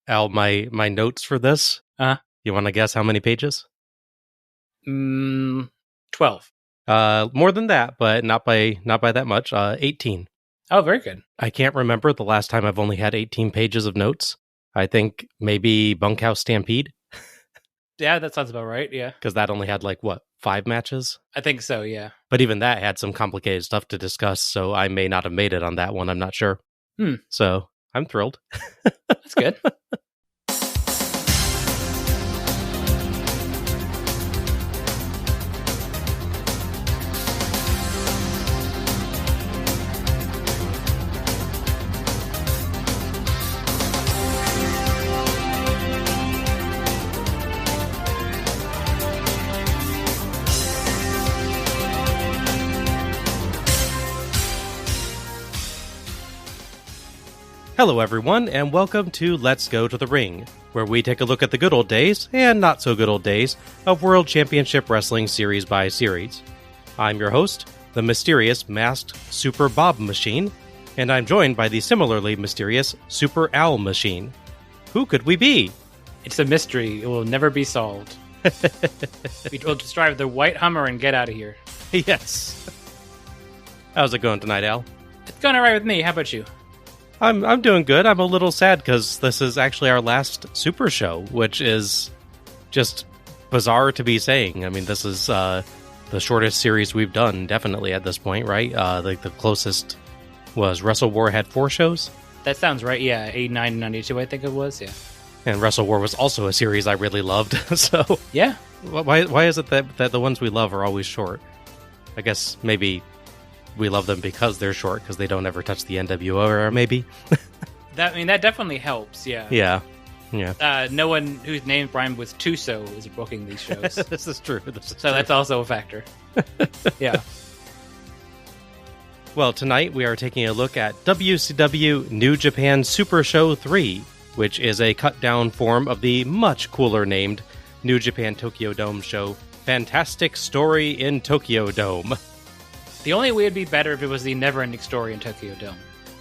Al, my notes for this. You want to guess how many pages? 12. More than that, but not by that much. 18. Oh, very good. I can't remember the last time I've only had 18 pages of notes. I think maybe Bunkhouse Stampede. Yeah, that sounds about right, yeah. Because that only had 5 matches? I think so, yeah. But even that had some complicated stuff to discuss, so I may not have made it on that one, I'm not sure. So, I'm thrilled. That's good. Hello everyone, and welcome to Let's Go to the Ring, where we take a look at the good old days, and not so good old days, of World Championship Wrestling series by series. I'm your host, the mysterious Masked Super Bob Machine, and I'm joined by the similarly mysterious Super Al Machine. Who could we be? It's a mystery. It will never be solved. We'll just drive the white Hummer and get out of here. Yes. How's it going tonight, Al? It's going all right with me. How about you? I'm doing good. I'm a little sad because this is actually our last Super Show, which is just bizarre to be saying. I mean, this is the shortest series we've done, definitely at this point, right? The closest was Wrestle War had 4 shows. That sounds right. Yeah, 89 and 92, I think it was. Yeah. And Wrestle War was also a series I really loved. So yeah, why is it that the ones we love are always short? I guess maybe we love them because they're short, because they don't ever touch the NWO era, maybe. that definitely helps, yeah. Yeah. No one whose name rhymed with Tuso is booking these shows. This is true. That's also a factor. Yeah. Well, tonight we are taking a look at WCW New Japan Supershow III, which is a cut-down form of the much cooler named New Japan Tokyo Dome show, Fantastic Story in Tokyo Dome. The only way it'd be better if it was the never-ending story in Tokyo Dome.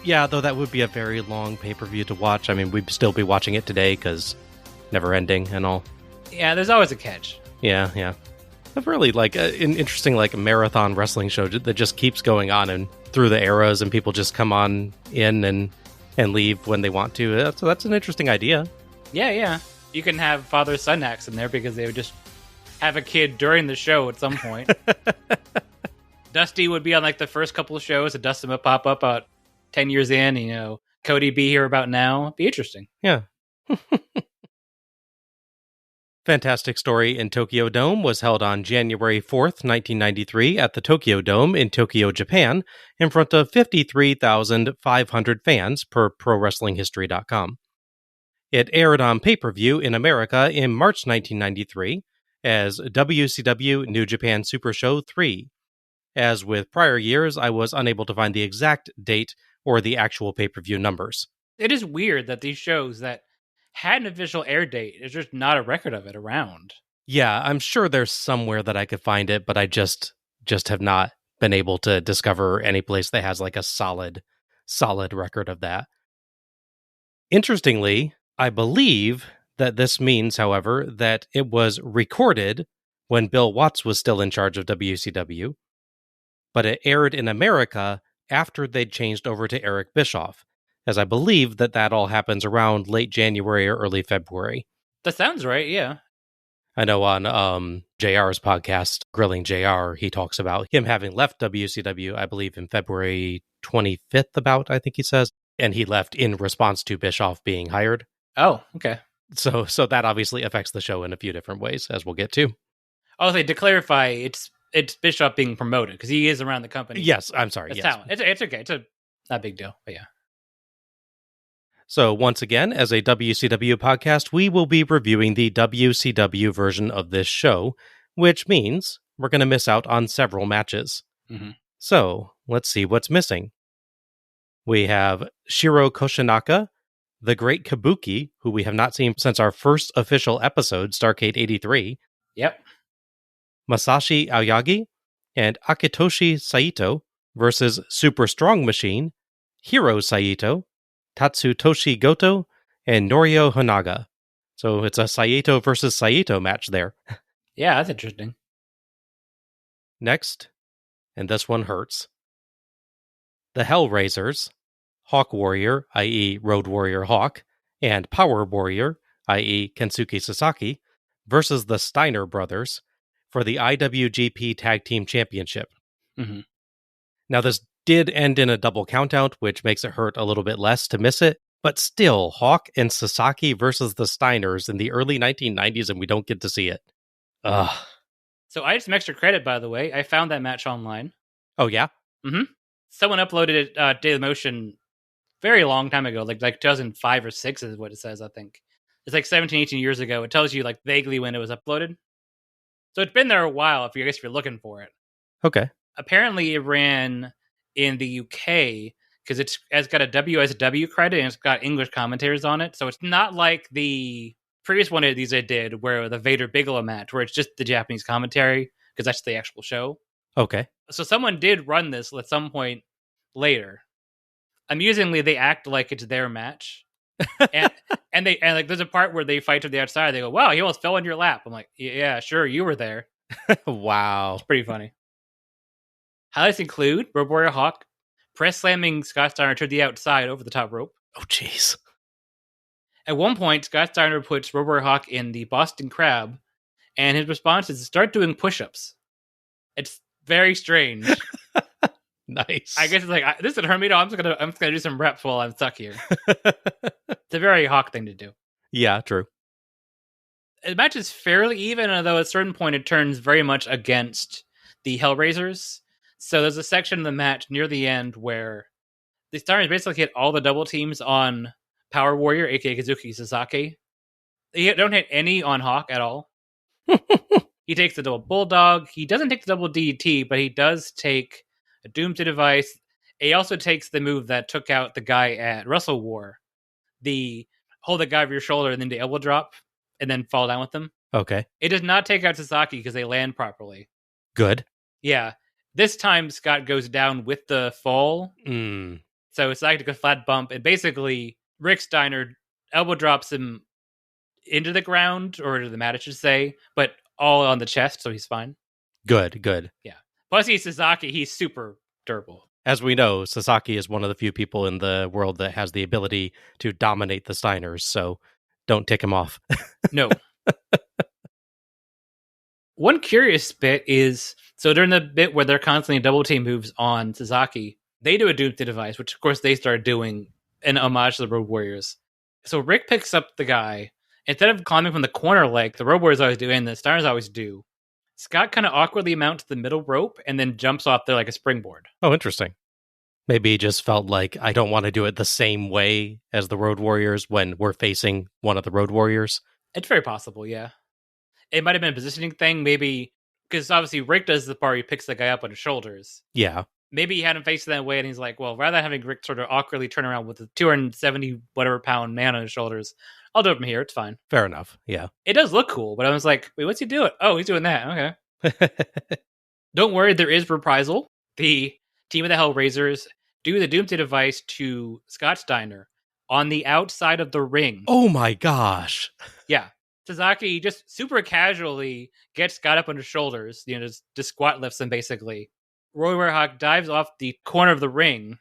Yeah, though that would be a very long pay-per-view to watch. I mean, we'd still be watching it today, because never-ending and all. Yeah, there's always a catch. Yeah. A really, an interesting, marathon wrestling show that just keeps going on and through the eras, and people just come on in and leave when they want to. So that's an interesting idea. Yeah. You can have father-son acts in there, because they would just have a kid during the show at some point. Dusty would be on the first couple of shows, and Dustin would pop up about 10 years in, Cody be here about now. It'd be interesting. Yeah. Fantastic Story in Tokyo Dome was held on January 4th, 1993 at the Tokyo Dome in Tokyo, Japan, in front of 53,500 fans per ProWrestlingHistory.com. It aired on pay-per-view in America in March 1993 as WCW New Japan Supershow III. As with prior years, I was unable to find the exact date or the actual pay-per-view numbers. It is weird that these shows that had an official air date, there's just not a record of it around. Yeah, I'm sure there's somewhere that I could find it, but I just have not been able to discover any place that has a solid record of that. Interestingly, I believe that this means, however, that it was recorded when Bill Watts was still in charge of WCW, but it aired in America after they'd changed over to Eric Bischoff, as I believe that all happens around late January or early February. That sounds right, yeah. I know on JR's podcast, Grilling JR, he talks about him having left WCW, I believe, in February 25th, I think he says, and he left in response to Bischoff being hired. Oh, okay. So that obviously affects the show in a few different ways, as we'll get to. Oh, to clarify, it's Bischoff being promoted, because he is around the company. Yes, I'm sorry. It's yes. talent. It's okay. It's not a big deal, but yeah. So once again, as a WCW podcast, we will be reviewing the WCW version of this show, which means we're going to miss out on several matches. Mm-hmm. So let's see what's missing. We have Shiro Koshinaka, the Great Kabuki, who we have not seen since our first official episode, Starrcade 83. Yep. Masashi Aoyagi and Akitoshi Saito versus Super Strong Machine, Hiro Saito, Tatsutoshi Goto, and Norio Hanaga. So it's a Saito versus Saito match there. Yeah, that's interesting. Next, and this one hurts, the Hellraisers, Hawk Warrior, i.e. Road Warrior Hawk, and Power Warrior, i.e. Kensuke Sasaki, versus the Steiner brothers for the IWGP Tag Team Championship. Mm-hmm. Now, this did end in a double countout, which makes it hurt a little bit less to miss it, but still, Hawk and Sasaki versus the Steiners in the early 1990s, and we don't get to see it. Ugh. So I had some extra credit, by the way. I found that match online. Oh, yeah? Mm-hmm. Someone uploaded it, Dailymotion, very long time ago, like 2005 or 6 is what it says, I think. It's like 17, 18 years ago. It tells you like vaguely when it was uploaded. So it's been there a while, if you're looking for it. Okay. Apparently, it ran in the UK because it's got a WSW credit and it's got English commentators on it. So it's not like the previous one of these I did, where the Vader Bigelow match, where it's just the Japanese commentary because that's the actual show. Okay. So someone did run this at some point later. Amusingly, they act like it's their match, and like there's a part where they fight to the outside. They go, "Wow, he almost fell in your lap." I'm like, "Yeah, sure, you were there." Wow. It's pretty funny. Highlights include Road Warrior Hawk press slamming Scott Steiner to the outside over the top rope. Oh, jeez. At one point, Scott Steiner puts Road Warrior Hawk in the Boston Crab, and his response is to start doing push-ups. It's very strange. Nice. I guess it's like, this would hurt me. No, I'm just gonna do some reps while I'm stuck here. It's a very Hawk thing to do. Yeah, true. The match is fairly even, although at a certain point it turns very much against the Hellraisers. So there's a section of the match near the end where the Steiners basically hit all the double teams on Power Warrior, aka Kazuki Sasaki. They don't hit any on Hawk at all. He takes the double Bulldog. He doesn't take the double DDT, but he does take a Doomsday Device. He also takes the move that took out the guy at Wrestle War. The hold the guy over your shoulder and then the elbow drop and then fall down with them. Okay. It does not take out Sasaki because they land properly. Good. Yeah. This time Scott goes down with the fall. Mm. So it's like a flat bump. And basically Rick Steiner elbow drops him into the ground, or to the mat, I should say, but all on the chest, so he's fine. Good. Yeah. Plus he's Sasaki. He's super durable. As we know, Sasaki is one of the few people in the world that has the ability to dominate the Steiners, so don't tick him off. No. One curious bit is, so during the bit where they're constantly double team moves on Sasaki, they do a Doomsday Device, which of course they started doing in homage to the Road Warriors. So Rick picks up the guy. Instead of climbing from the corner like the Road Warriors always do and the Steiners always do, Scott kind of awkwardly mounts the middle rope and then jumps off there like a springboard. Oh, interesting. Maybe he just felt like, I don't want to do it the same way as the Road Warriors when we're facing one of the Road Warriors. It's very possible, yeah. It might have been a positioning thing, maybe, because obviously Rick does the part where he picks the guy up on his shoulders. Yeah. Maybe he had him facing that way and he's like, well, rather than having Rick sort of awkwardly turn around with a 270 whatever pound man on his shoulders, I'll do it from here. It's fine. Fair enough. Yeah. It does look cool, but I was like, wait, what's he doing? Oh, he's doing that. Okay. Don't worry, there is reprisal. The team of the Hellraisers do the Doomsday Device to Scott Steiner on the outside of the ring. Oh my gosh. Yeah. Sasaki just super casually gets Scott up on his shoulders, just squat lifts him basically. Roy Warhawk dives off the corner of the ring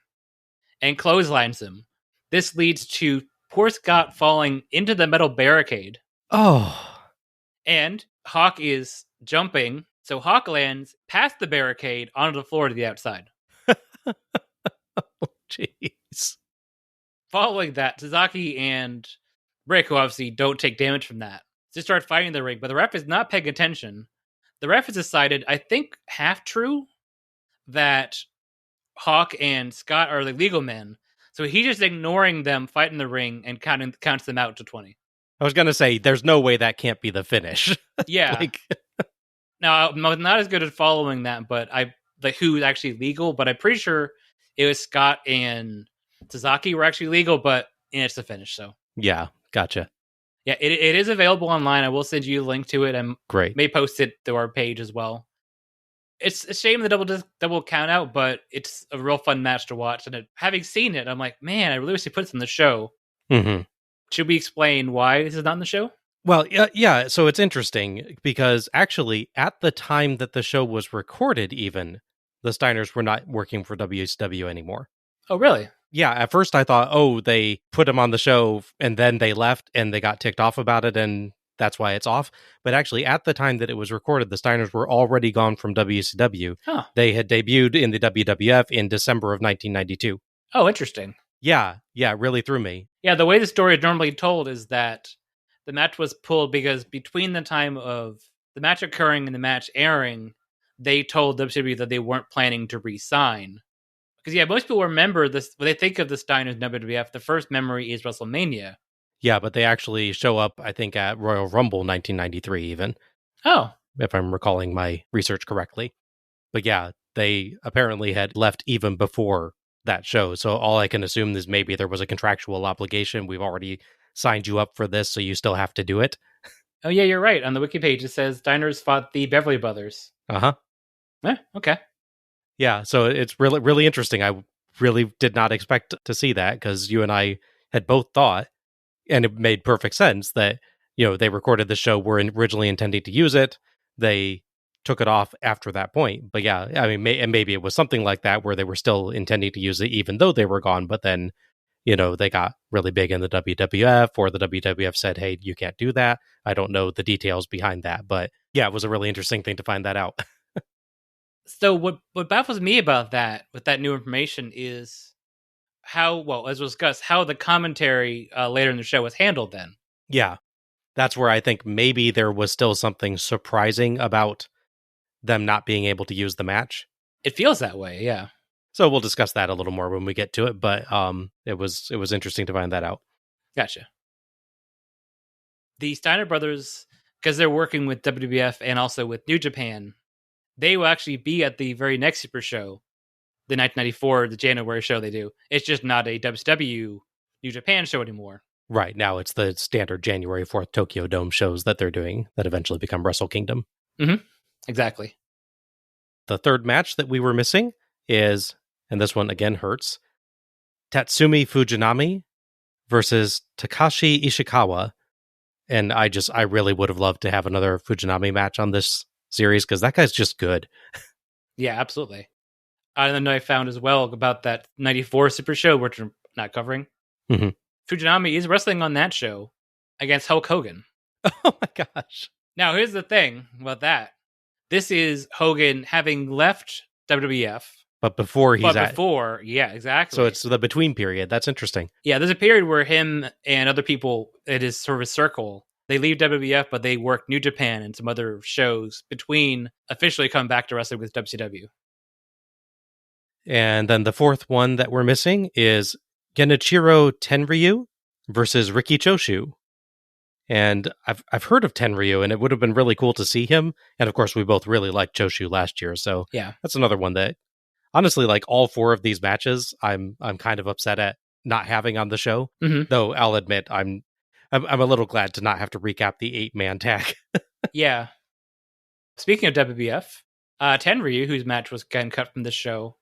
and clotheslines him. This leads to poor Scott falling into the metal barricade. Oh. And Hawk is jumping, so Hawk lands past the barricade onto the floor to the outside. Oh, jeez. Following that, Sasaki and Rick, who obviously don't take damage from that, just start fighting in the ring, but the ref is not paying attention. The ref has decided, I think half true, that Hawk and Scott are the legal men. So he's just ignoring them fighting the ring and counts them out to 20. I was going to say, there's no way that can't be the finish. Yeah. Now, I'm not as good at following that, but who's actually legal, but I'm pretty sure it was Scott and Sasaki were actually legal, but it's the finish, so. Yeah, gotcha. Yeah, it is available online. I will send you a link to it. I Great. may post it to our page as well. It's a shame the double count out, but it's a real fun match to watch. And having seen it, I'm like, man, I really wish they put this in the show. Mm-hmm. Should we explain why this is not in the show? Well, yeah. So it's interesting because actually, at the time that the show was recorded, even the Steiners were not working for WCW anymore. Oh, really? Yeah. At first, I thought, oh, they put him on the show and then they left and they got ticked off about it, and that's why it's off. But actually, at the time that it was recorded, the Steiners were already gone from WCW. Huh. They had debuted in the WWF in December of 1992. Oh, interesting. Yeah, it really threw me. Yeah, the way the story is normally told is that the match was pulled because between the time of the match occurring and the match airing, they told WCW that they weren't planning to re-sign. Because, yeah, most people remember this, when they think of the Steiners in WWF, the first memory is WrestleMania. Yeah, but they actually show up, I think, at Royal Rumble 1993 even. Oh. If I'm recalling my research correctly. But yeah, they apparently had left even before that show. So all I can assume is maybe there was a contractual obligation. We've already signed you up for this, so you still have to do it. Oh, yeah, you're right. On the wiki page, it says Steiners fought the Beverly Brothers. Uh-huh. Okay. Yeah, so it's really, really interesting. I really did not expect to see that because you and I had both thought, and it made perfect sense, that, they recorded the show, were originally intending to use it. They took it off after that point. But yeah, I mean, and maybe it was something like that where they were still intending to use it even though they were gone. But then, they got really big in the WWF, or the WWF said, hey, you can't do that. I don't know the details behind that. But yeah, it was a really interesting thing to find that out. So what baffles me about that, with that new information, is how, well, as we'll discuss, how the commentary later in the show was handled then. Yeah, that's where I think maybe there was still something surprising about them not being able to use the match. It feels that way, yeah. So we'll discuss that a little more when we get to it, but it was interesting to find that out. Gotcha. The Steiner brothers, because they're working with WWF and also with New Japan, they will actually be at the very next Super Show, the 1994, the January show they do. It's just not a WCW New Japan show anymore. Right, now it's the standard January 4th Tokyo Dome shows that they're doing that eventually become Wrestle Kingdom. Mm-hmm. Exactly. The third match that we were missing is, and this one again hurts, Tatsumi Fujinami versus Takashi Ishikawa. And I really would have loved to have another Fujinami match on this series because that guy's just good. Yeah, absolutely. And then I found as well about that 94 Super Show, which we're not covering. Mm-hmm. Fujinami is wrestling on that show against Hulk Hogan. Oh my gosh. Now, here's the thing about that. This is Hogan having left WWF. But before yeah, exactly. So it's the between period. That's interesting. Yeah, there's a period where him and other people, it is sort of a circle. They leave WWF, but they work New Japan and some other shows between officially coming back to wrestling with WCW. And then the fourth one that we're missing is Genichiro Tenryu versus Riki Choshu. And I've heard of Tenryu, and it would have been really cool to see him. And of course, we both really liked Choshu last year, so yeah, that's another one that, honestly, like all four of these matches, I'm kind of upset at not having on the show. Mm-hmm. Though I'll admit, I'm a little glad to not have to recap the 8-man tag. Yeah. Speaking of WWF, Tenryu, whose match was getting cut from this show,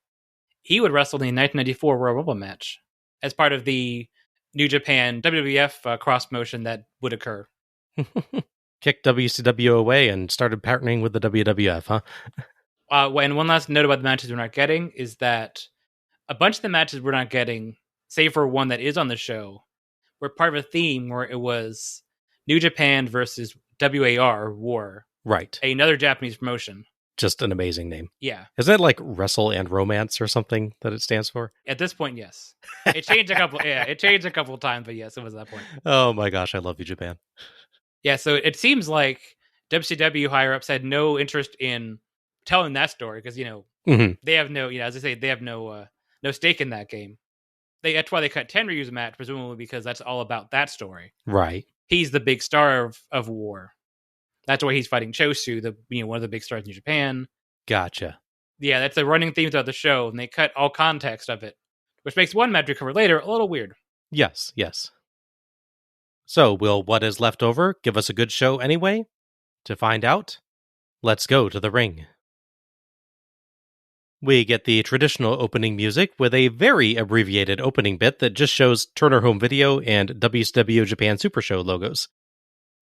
he would wrestle in the 1994 Royal Rumble match as part of the New Japan WWF cross motion that would occur. Kicked WCW away and started partnering with the WWF, huh? And one last note about the matches we're not getting is that a bunch of the matches we're not getting, save for one that is on the show, were part of a theme where it was New Japan versus WAR, War. Right. Another Japanese promotion. Just an amazing name. Yeah. Is that like Wrestle and Romance or something that it stands for? At this point, yes. It changed a couple. Yeah, it changed a couple of times, but yes, it was that point. Oh my gosh, I love you, Japan. Yeah, so it seems like WCW higher ups had no interest in telling that story because mm-hmm. they have no, as I say, they have no stake in that game. That's why they cut Tenryu's match, presumably because that's all about that story. Right. He's the big star of War. That's why he's fighting Chosu, one of the big stars in Japan. Gotcha. Yeah, that's a running theme throughout the show, and they cut all context of it, which makes one match we cover later a little weird. Yes. So, will what is left over give us a good show anyway? To find out, let's go to the ring. We get the traditional opening music with a very abbreviated opening bit that just shows Turner Home Video and WCW Japan Supershow logos.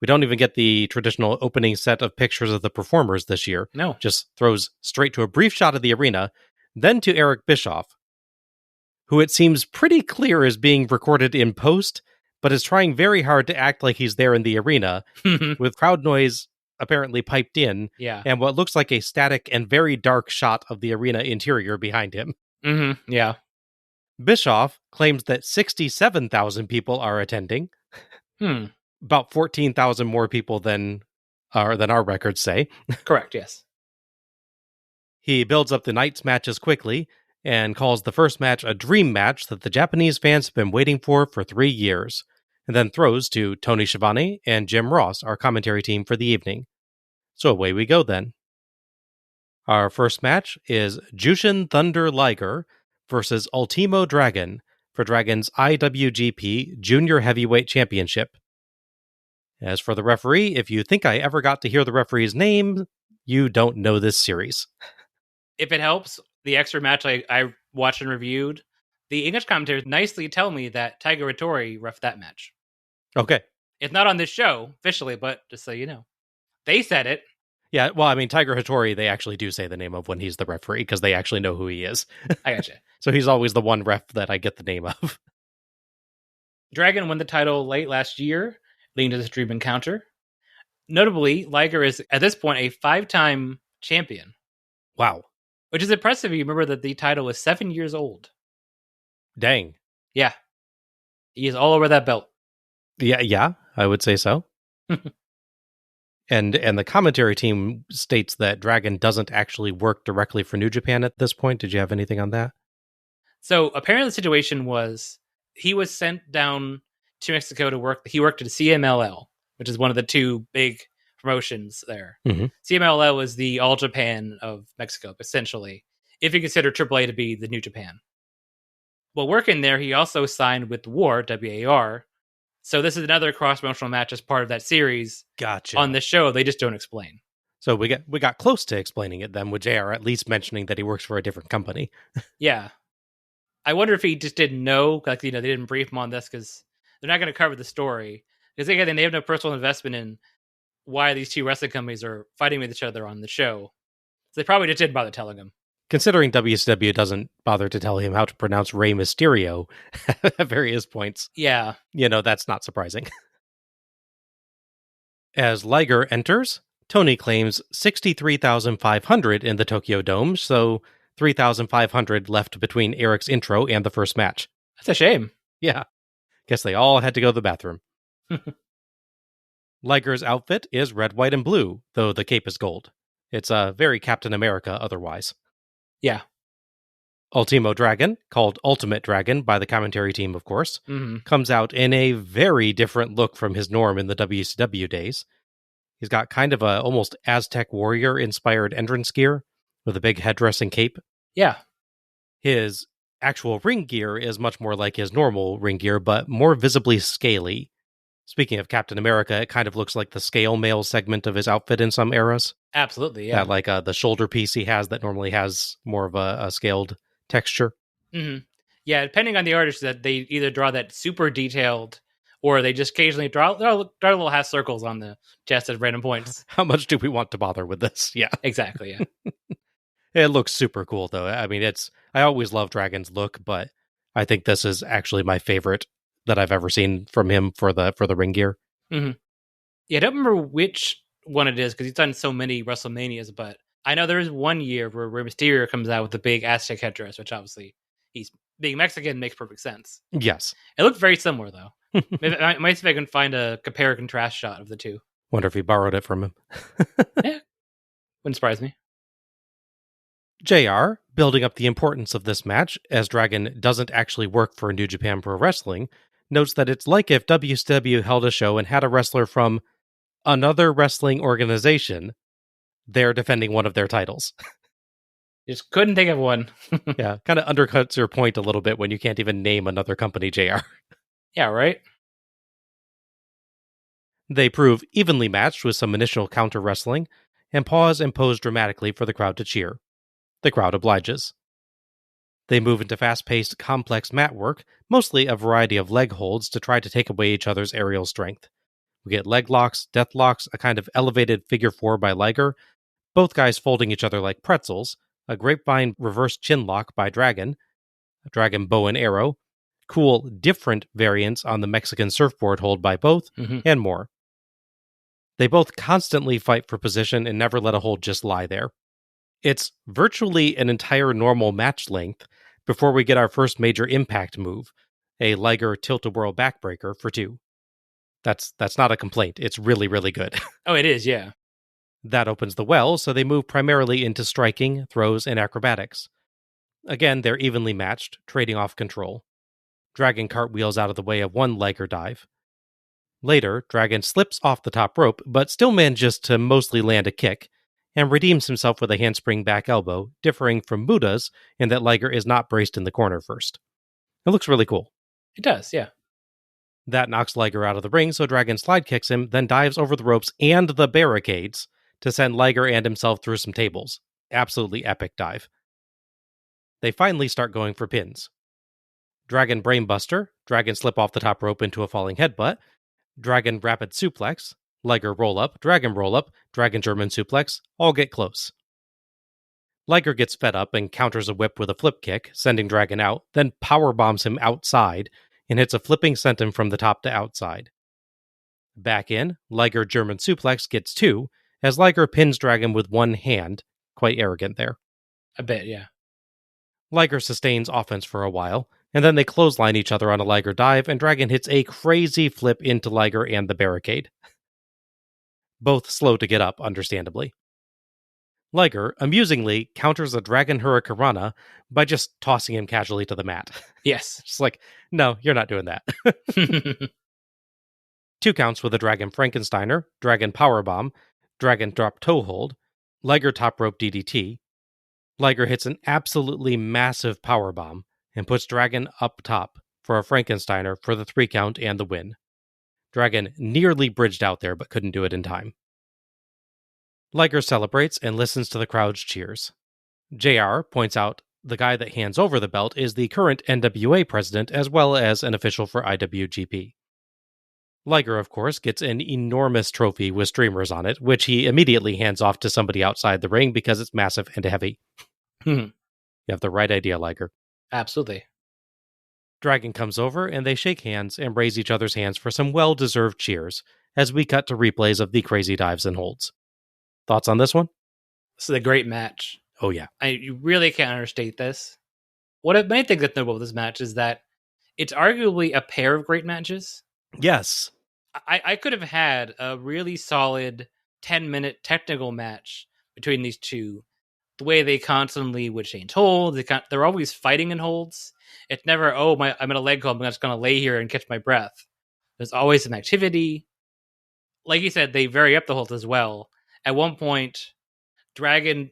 We don't even get the traditional opening set of pictures of the performers this year. No. Just throws straight to a brief shot of the arena, then to Eric Bischoff, who it seems pretty clear is being recorded in post, but is trying very hard to act like he's there in the arena, with crowd noise apparently piped in, Yeah. and what looks like a static and very dark shot of the arena interior behind him. Mm-hmm. Yeah. Bischoff claims that 67,000 people are attending. About 14,000 more people than our records say. Correct, yes. He builds up the night's matches quickly and calls the first match a dream match that the Japanese fans have been waiting for 3 years, and then throws to Tony Schiavone and Jim Ross, our commentary team for the evening. So away we go then. Our first match is Jushin Thunder Liger versus Ultimo Dragon for Dragon's IWGP Junior Heavyweight Championship. As for the referee, if you think I ever got to hear the referee's name, you don't know this series. If it helps, the extra match I watched and reviewed, the English commentators nicely tell me that Tiger Hattori ref that match. Okay. It's not on this show officially, but just so you know. They said it. Yeah, well, I mean, Tiger Hattori, they actually do say the name of when he's the referee because they actually know who he is. I gotcha. So he's always the one ref that I get the name of. Dragon won the title late last year, leading to this dream encounter. Notably, Liger is, at this point, a 5-time champion. Wow. Which is impressive. You remember that the title was 7 years old. Dang. Yeah. He is all over that belt. Yeah, I would say so. And the commentary team states that Dragon doesn't actually work directly for New Japan at this point. Did you have anything on that? So apparently the situation was he was sent down to Mexico to work. He worked at CMLL, which is one of the two big promotions there. Mm-hmm. CMLL was the All Japan of Mexico, essentially, if you consider AAA to be the New Japan. While working there, he also signed with WAR, WAR. So this is another cross-promotional match as part of that series. Gotcha. On the show, they just don't explain. So we got close to explaining it then, with JR at least mentioning that he works for a different company. Yeah. I wonder if he just didn't know, like, they didn't brief him on this because they're not going to cover the story. Because again, they have no personal investment in why these two wrestling companies are fighting with each other on the show. So they probably just didn't bother telling him. Considering WCW doesn't bother to tell him how to pronounce Rey Mysterio at various points. Yeah. That's not surprising. As Liger enters, Tony claims 63,500 in the Tokyo Dome, so 3,500 left between Eric's intro and the first match. That's a shame. Yeah. Guess they all had to go to the bathroom. Liger's outfit is red, white, and blue, though the cape is gold. It's very Captain America otherwise. Yeah. Ultimo Dragon, called Ultimate Dragon by the commentary team, of course, comes out in a very different look from his norm in the WCW days. He's got kind of a almost Aztec warrior-inspired entrance gear with a big headdress and cape. Yeah. His actual ring gear is much more like his normal ring gear, but more visibly scaly. Speaking of Captain America, it kind of looks like the scale mail segment of his outfit in some eras. Absolutely, yeah. That, like the shoulder piece he has that normally has more of a scaled texture. Mm-hmm. Yeah, depending on the artist, that they either draw that super detailed or they just occasionally draw little half circles on the chest at random points. How much do we want to bother with this? Yeah. Exactly, yeah. It looks super cool, though. I mean, I always love Dragon's look, but I think this is actually my favorite that I've ever seen from him for the ring gear. Mm-hmm. Yeah, I don't remember which one it is because he's done so many WrestleManias, but I know there is one year where Rey Mysterio comes out with the big Aztec headdress, which obviously he's being Mexican makes perfect sense. Yes. It looked very similar, though. Maybe I might see if I can find a compare and contrast shot of the two. Wonder if he borrowed it from him. Yeah. Wouldn't surprise me. JR, building up the importance of this match, as Dragon doesn't actually work for New Japan Pro Wrestling, notes that it's like if WCW held a show and had a wrestler from another wrestling organization there defending one of their titles. Just couldn't think of one. Yeah, kind of undercuts your point a little bit when you can't even name another company, JR. Yeah, right? They prove evenly matched with some initial counter wrestling, and pause and pose dramatically for the crowd to cheer. The crowd obliges. They move into fast-paced, complex mat work, mostly a variety of leg holds to try to take away each other's aerial strength. We get leg locks, death locks, a kind of elevated figure four by Liger, both guys folding each other like pretzels, a grapevine reverse chin lock by Dragon, a Dragon bow and arrow, cool, different variants on the Mexican surfboard hold by both, and more. They both constantly fight for position and never let a hold just lie there. It's virtually an entire normal match length before we get our first major impact move, a Liger tilt-a-whirl backbreaker for 2. That's not a complaint. It's really, really good. Oh, it is, yeah. That opens the well, so they move primarily into striking, throws, and acrobatics. Again, they're evenly matched, trading off control. Dragon cartwheels out of the way of one Liger dive. Later, Dragon slips off the top rope, but still manages to mostly land a kick, and redeems himself with a handspring back elbow, differing from Muta's in that Liger is not braced in the corner first. It looks really cool. It does, yeah. That knocks Liger out of the ring, so Dragon slide kicks him, then dives over the ropes and the barricades to send Liger and himself through some tables. Absolutely epic dive. They finally start going for pins. Dragon brainbuster, Dragon slip off the top rope into a falling headbutt, Dragon rapid suplex, Liger roll up, Dragon German suplex, all get close. Liger gets fed up and counters a whip with a flip kick, sending Dragon out, then power bombs him outside and hits a flipping senton from the top to outside. Back in, Liger German suplex gets 2, as Liger pins Dragon with one hand, quite arrogant there. A bit, yeah. Liger sustains offense for a while, and then they clothesline each other on a Liger dive, and Dragon hits a crazy flip into Liger and the barricade. Both slow to get up, understandably. Liger, amusingly, counters a Dragon Hurricanrana by just tossing him casually to the mat. Yes. Just like, no, you're not doing that. 2 counts with a Dragon Frankensteiner, Dragon Powerbomb, Dragon Drop Toe Hold, Liger Top Rope DDT. Liger hits an absolutely massive powerbomb and puts Dragon up top for a Frankensteiner for the 3 count and the win. Dragon nearly bridged out there but couldn't do it in time. Liger celebrates and listens to the crowd's cheers. JR points out the guy that hands over the belt is the current NWA president as well as an official for IWGP. Liger, of course, gets an enormous trophy with streamers on it, which he immediately hands off to somebody outside the ring because it's massive and heavy. You have the right idea, Liger. Absolutely. Dragon comes over, and they shake hands and raise each other's hands for some well-deserved cheers, as we cut to replays of the crazy dives and holds. Thoughts on this one? This is a great match. Oh, yeah. You really can't understate this. What I might think that's notable with this match is that it's arguably a pair of great matches. Yes. I could have had a really solid 10-minute technical match between these two. The way they constantly would change holds, they're always fighting in holds. It's never, I'm in a leg hold, I'm just going to lay here and catch my breath. There's always some activity. Like you said, they vary up the holds as well. At one point, Dragon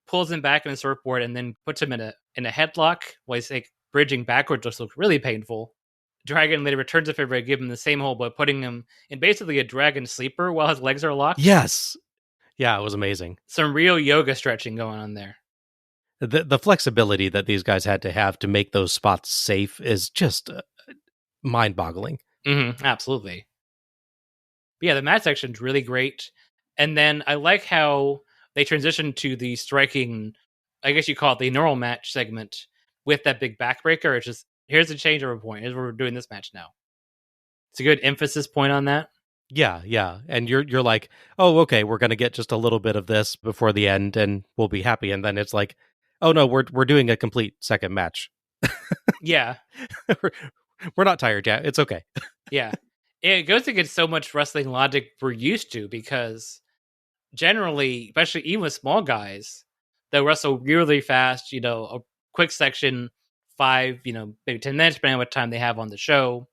pulls him back in a surfboard and then puts him in a headlock while he's like bridging backwards, which looks really painful. Dragon later returns the favor, give him the same hold, but putting him in basically a dragon sleeper while his legs are locked. Yes. Yeah, it was amazing. Some real yoga stretching going on there. The flexibility that these guys had to have to make those spots safe is just mind-boggling. Absolutely. But yeah, the match section's really great. And then I like how they transitioned to the striking, I guess you call it the normal match segment with that big backbreaker. It's just, here's the changeover point. Here's where we're doing this match now. It's a good emphasis point on that. Yeah. And you're like, oh, okay, we're going to get just a little bit of this before the end and we'll be happy. And then it's like, oh no, we're doing a complete second match. Yeah. We're not tired yet. It's okay. Yeah. It goes against so much wrestling logic we're used to, because generally, especially even with small guys, they'll wrestle really fast, a quick section, 5, maybe 10 minutes, depending on what time they have on the show.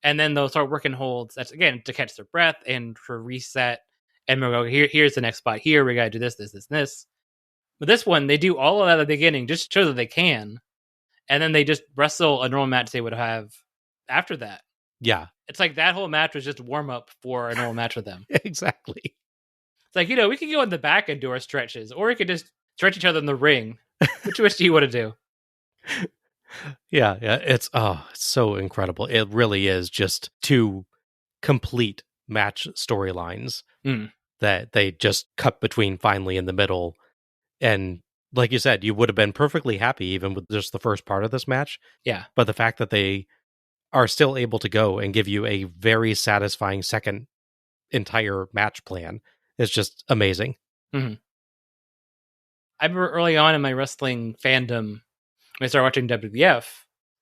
And then they'll start working holds. That's, again, to catch their breath and for reset. And we'll go, here's the next spot here. We got to do this, this, this, and this. But this one, they do all of that at the beginning just to show that they can. And then they just wrestle a normal match they would have after that. Yeah. It's like that whole match was just a warm-up for a normal match with them. Exactly. It's like, we could go in the back and do our stretches, or we could just stretch each other in the ring. Which do you want to do? Yeah, it's so incredible. It really is just two complete match storylines that they just cut between finally in the middle. And like you said, you would have been perfectly happy even with just the first part of this match. Yeah. But the fact that they are still able to go and give you a very satisfying second entire match plan is just amazing. Mm-hmm. I remember early on in my wrestling fandom, when I started watching WWF,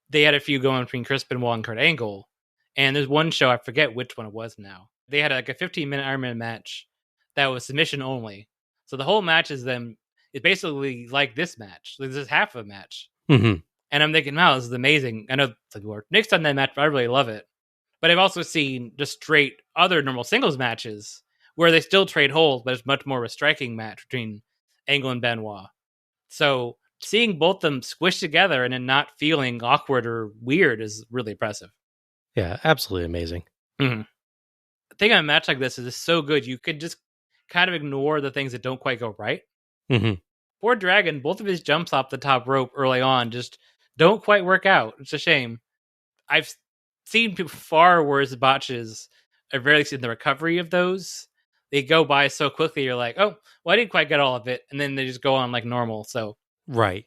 they had a few going between Chris Benoit and Kurt Angle. And there's one show, I forget which one it was now. They had like a 15-minute Iron Man match that was submission only. So the whole match is basically like this match. This is half of a match. Mm-hmm. And I'm thinking, wow, this is amazing. I know it's like Nick's done that match, but I really love it. But I've also seen just straight other normal singles matches where they still trade holds, but it's much more of a striking match between Angle and Benoit. So seeing both of them squish together and then not feeling awkward or weird is really impressive. Yeah, absolutely amazing. Mm-hmm. The thing on a match like this is it's so good, you could just kind of ignore the things that don't quite go right. Mm-hmm. Poor Dragon, both of his jumps off the top rope early on just don't quite work out. It's a shame. I've seen people far worse botches. I've rarely seen the recovery of those. They go by so quickly, you're like, oh, well, I didn't quite get all of it. And then they just go on like normal. So, right.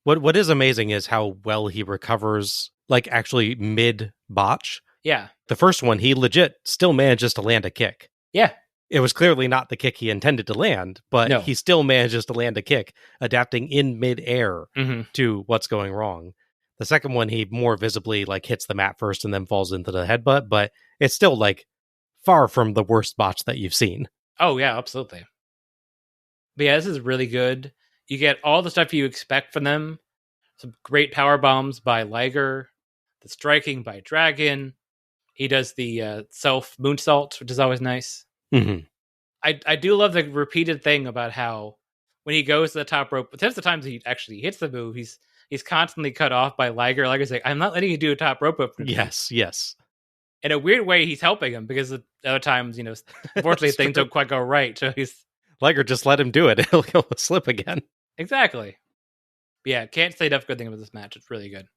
What is amazing is how well he recovers, like actually mid botch. Yeah. The first one, he legit still manages to land a kick. Yeah. It was clearly not the kick he intended to land, but he still manages to land a kick, adapting in midair to what's going wrong. The second one, he more visibly like hits the mat first and then falls into the headbutt, but it's still like far from the worst botch that you've seen. Oh, yeah, absolutely. But yeah, this is really good. You get all the stuff you expect from them. Some great power bombs by Liger, the striking by Dragon. He does the self moonsault, which is always nice. Mm-hmm. I do love the repeated thing about how when he goes to the top rope, but the times he actually hits the move, he's constantly cut off by Liger. Liger's like, I'm not letting you do a top rope opener. Yes. In a weird way, he's helping him because the other times, unfortunately things don't quite go right. So Liger, just let him do it. He'll slip again. Exactly. But yeah, can't say enough good thing about this match. It's really good.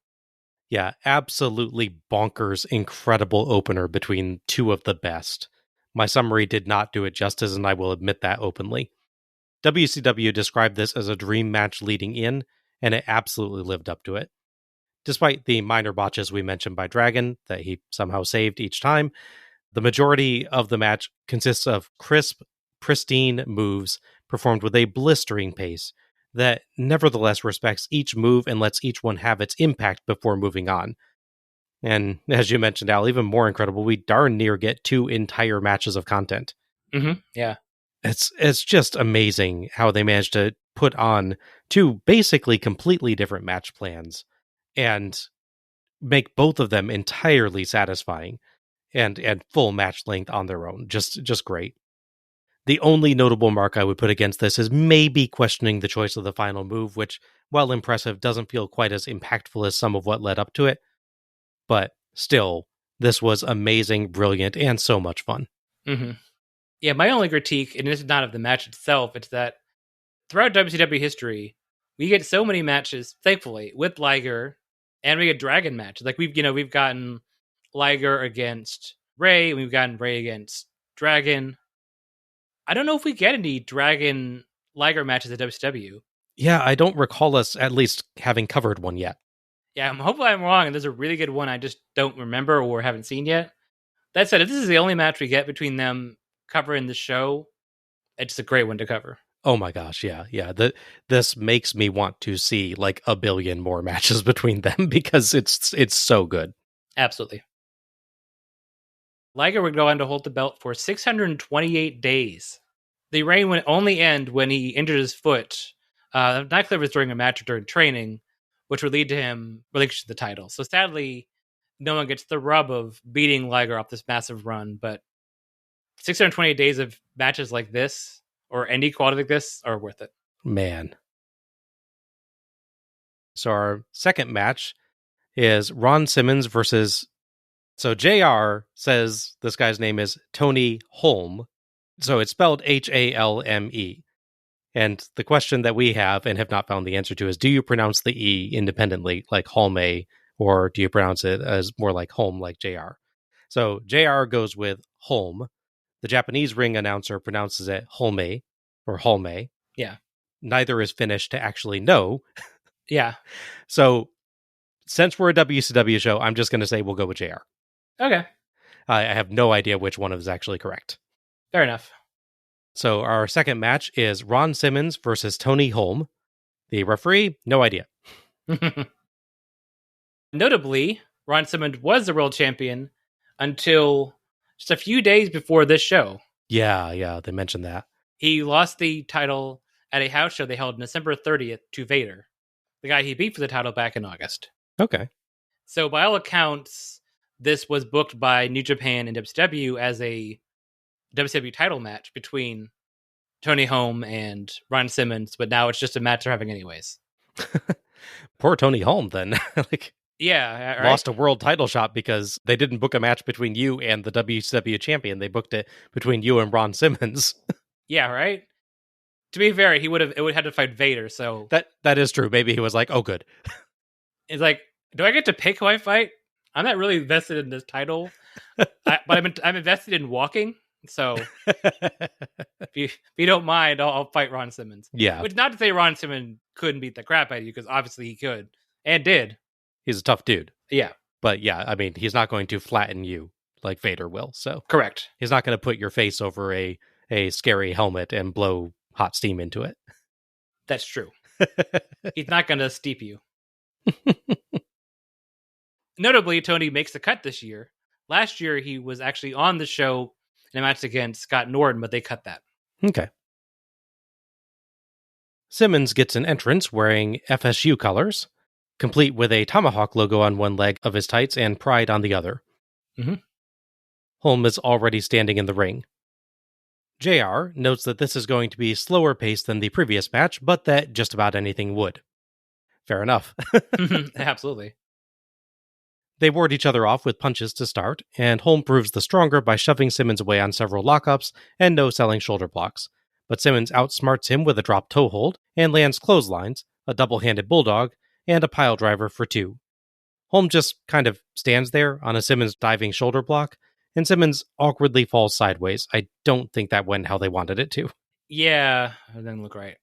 Yeah, absolutely bonkers, incredible opener between two of the best. My summary did not do it justice, and I will admit that openly. WCW described this as a dream match leading in, and it absolutely lived up to it. Despite the minor botches we mentioned by Dragon that he somehow saved each time, the majority of the match consists of crisp, pristine moves performed with a blistering pace that nevertheless respects each move and lets each one have its impact before moving on. And as you mentioned, Al, even more incredible, we darn near get 2 entire matches of content. Mm-hmm. Yeah. It's just amazing how they managed to put on 2 basically completely different match plans and make both of them entirely satisfying and full match length on their own. Just great. The only notable mark I would put against this is maybe questioning the choice of the final move, which, while impressive, doesn't feel quite as impactful as some of what led up to it. But still, this was amazing, brilliant, and so much fun. Mm-hmm. Yeah, my only critique, and this is not of the match itself, it's that throughout WCW history, we get so many matches, thankfully, with Liger, and we get Dragon matches. Like we've gotten Liger against Ray, and we've gotten Ray against Dragon. I don't know if we get any Dragon Liger matches at WCW. Yeah, I don't recall us at least having covered one yet. Yeah, hopefully I'm wrong, and there's a really good one I just don't remember or haven't seen yet. That said, if this is the only match we get between them covering the show, it's a great one to cover. Oh my gosh, yeah. This makes me want to see like a billion more matches between them because it's so good. Absolutely. Liger would go on to hold the belt for 628 days. The reign would only end when he injured his foot. Not clear if it was during a match or during training, which would lead to him relinquishing the title. So sadly, no one gets the rub of beating Liger off this massive run, but 628 days of matches like this, or any quality like this, are worth it. Man. So our second match is Ron Simmons versus... So JR says this guy's name is Tony Holm. So it's spelled Halme. And the question that we have and have not found the answer to is, do you pronounce the E independently, like Holme, or do you pronounce it as more like home, like JR? So JR goes with Holm. The Japanese ring announcer pronounces it Holme or Holme. Yeah. Neither is Finnish to actually know. Yeah. So since we're a WCW show, I'm just going to say we'll go with JR. Okay. I have no idea which one is actually correct. Fair enough. So our second match is Ron Simmons versus Tony Holm. The referee, no idea. Notably, Ron Simmons was the world champion until just a few days before this show. Yeah, they mentioned that. He lost the title at a house show they held on December 30th to Vader, the guy he beat for the title back in August. Okay. So by all accounts, this was booked by New Japan and WCW as a WCW title match between Tony Holm and Ron Simmons, but now it's just a match they're having anyways. Poor Tony Holm, then. Yeah, right? Lost a world title shot because they didn't book a match between you and the WCW champion. They booked it between you and Ron Simmons. Yeah, right? To be fair, it would have had to fight Vader, so That is true. Maybe he was like, oh, good. it's like, do I get to pick who I fight? I'm not really invested in this title, but I'm invested in walking. So if you don't mind, I'll fight Ron Simmons. Yeah. Which, not to say Ron Simmons couldn't beat the crap out of you, because obviously he could and did. He's a tough dude. Yeah. But yeah, I mean, he's not going to flatten you like Vader will. So Correct. He's not going to put your face over a scary helmet and blow hot steam into it. That's true. He's not going to steep you. Notably, Tony makes the cut this year. Last year, he was actually on the show in a match against Scott Norton, but they cut that. Okay. Simmons gets an entrance wearing FSU colors, complete with a tomahawk logo on one leg of his tights and pride on the other. Mm-hmm. Holm is already standing in the ring. JR notes that this is going to be slower paced than the previous match, but that just about anything would. Fair enough. Absolutely. They ward each other off with punches to start, and Holm proves the stronger by shoving Simmons away on several lockups and no-selling shoulder blocks. But Simmons outsmarts him with a drop toe hold and lands clotheslines, a double-handed bulldog, and a pile driver for 2. Holm just kind of stands there on a Simmons diving shoulder block, and Simmons awkwardly falls sideways. I don't think that went how they wanted it to. Yeah, it didn't look right.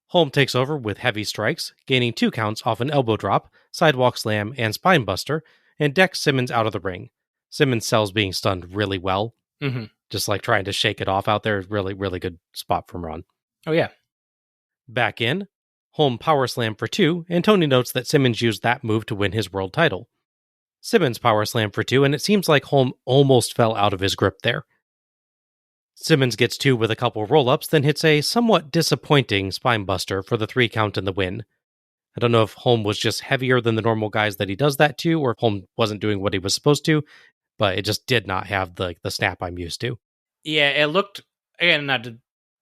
Holm takes over with heavy strikes, gaining 2 counts off an elbow drop, sidewalk slam, and spine buster, and decks Simmons out of the ring. Simmons sells being stunned really well. Mm-hmm. Just like trying to shake it off out there. Really, really good spot from Ron. Oh, yeah. Back in, Holm power slam for 2, and Tony notes that Simmons used that move to win his world title. Simmons power slam for 2, and it seems like Holm almost fell out of his grip there. Simmons gets 2 with a couple roll-ups, then hits a somewhat disappointing spinebuster for the 3 count and the win. I don't know if Holm was just heavier than the normal guys that he does that to, or if Holm wasn't doing what he was supposed to, but it just did not have the snap I'm used to. Yeah, it looked, again, not to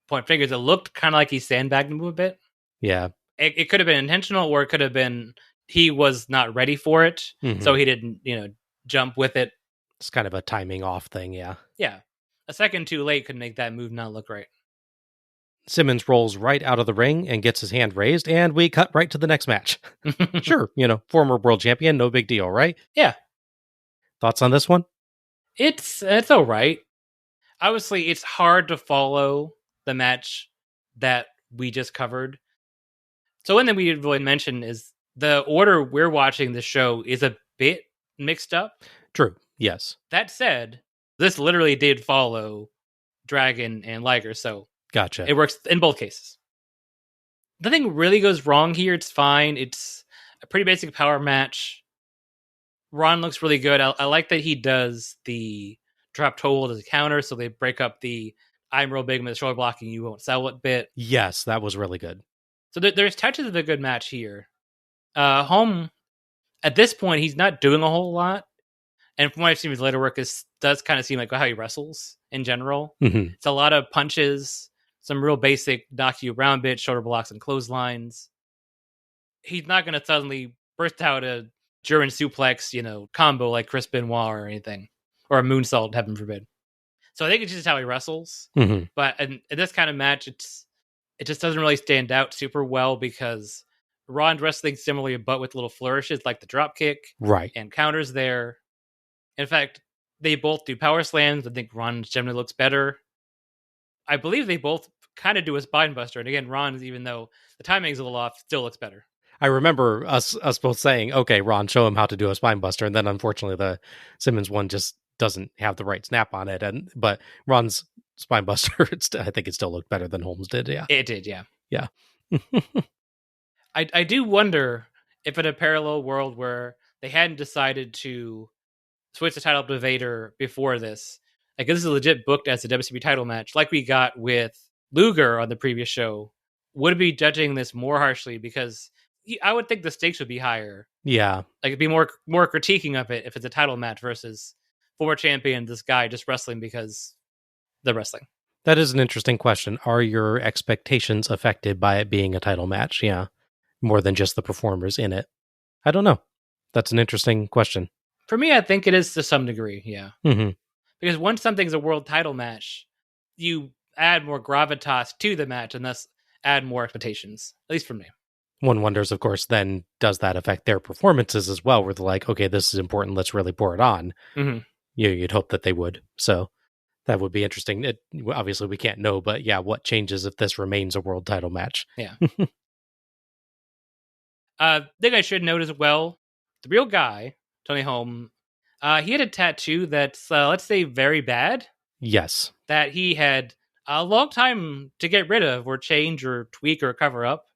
point fingers, it looked kind of like he sandbagged him a bit. Yeah. It could have been intentional, or it could have been he was not ready for it, so he didn't, jump with it. It's kind of a timing off thing, yeah. Yeah. A second too late could make that move not look right. Simmons rolls right out of the ring and gets his hand raised, and we cut right to the next match. Sure, former world champion, no big deal, right? Yeah. Thoughts on this one? It's all right. Obviously, it's hard to follow the match that we just covered. So one thing we didn't really mention is the order we're watching the show is a bit mixed up. True, yes. That said, this literally did follow Dragon and Liger, so gotcha. It works in both cases. Nothing really goes wrong here. It's fine. It's a pretty basic power match. Ron looks really good. I like that he does the drop toe hold as a counter, so they break up the I'm real big with the shoulder blocking, you won't sell it bit. Yes, that was really good. So there's touches of a good match here. Holm, at this point, he's not doing a whole lot. And from what I've seen his later work, it does kind of seem like how he wrestles in general. Mm-hmm. It's a lot of punches, some real basic knock you around bits, shoulder blocks and clotheslines. He's not going to suddenly burst out a German suplex, combo like Chris Benoit or anything. Or a moonsault, heaven forbid. So I think it's just how he wrestles. Mm-hmm. But in this kind of match, it just doesn't really stand out super well because Ron's wrestling similarly, but with little flourishes like the drop kick Right. and counters there. In fact, they both do power slams. I think Ron generally looks better. I believe they both kind of do a spine buster. And again, Ron, even though the timing's a little off, still looks better. I remember us both saying, okay, Ron, show him how to do a spine buster. And then unfortunately the Simmons one just doesn't have the right snap on it. But Ron's spine buster, I think it still looked better than Holmes did. Yeah. It did, yeah. Yeah. I do wonder if in a parallel world where they hadn't decided to switch the title to Vader before this, like this is legit booked as a WCW title match, like we got with Luger on the previous show, would be judging this more harshly because I would think the stakes would be higher. Yeah. Like it'd be more critiquing of it if it's a title match versus former champion, this guy just wrestling because they're wrestling. That is an interesting question. Are your expectations affected by it being a title match? Yeah. More than just the performers in it. I don't know. That's an interesting question. For me, I think it is to some degree, yeah. Mm-hmm. Because once something's a world title match, you add more gravitas to the match and thus add more expectations, at least for me. One wonders, of course, then does that affect their performances as well, where they're like, okay, this is important, let's really pour it on. Mm-hmm. You'd hope that they would. So that would be interesting. Obviously, we can't know, but yeah, what changes if this remains a world title match? Yeah. Thing I should note as well, the real guy, Tony Holm, he had a tattoo that's, let's say, very bad. Yes. That he had a long time to get rid of or change or tweak or cover up.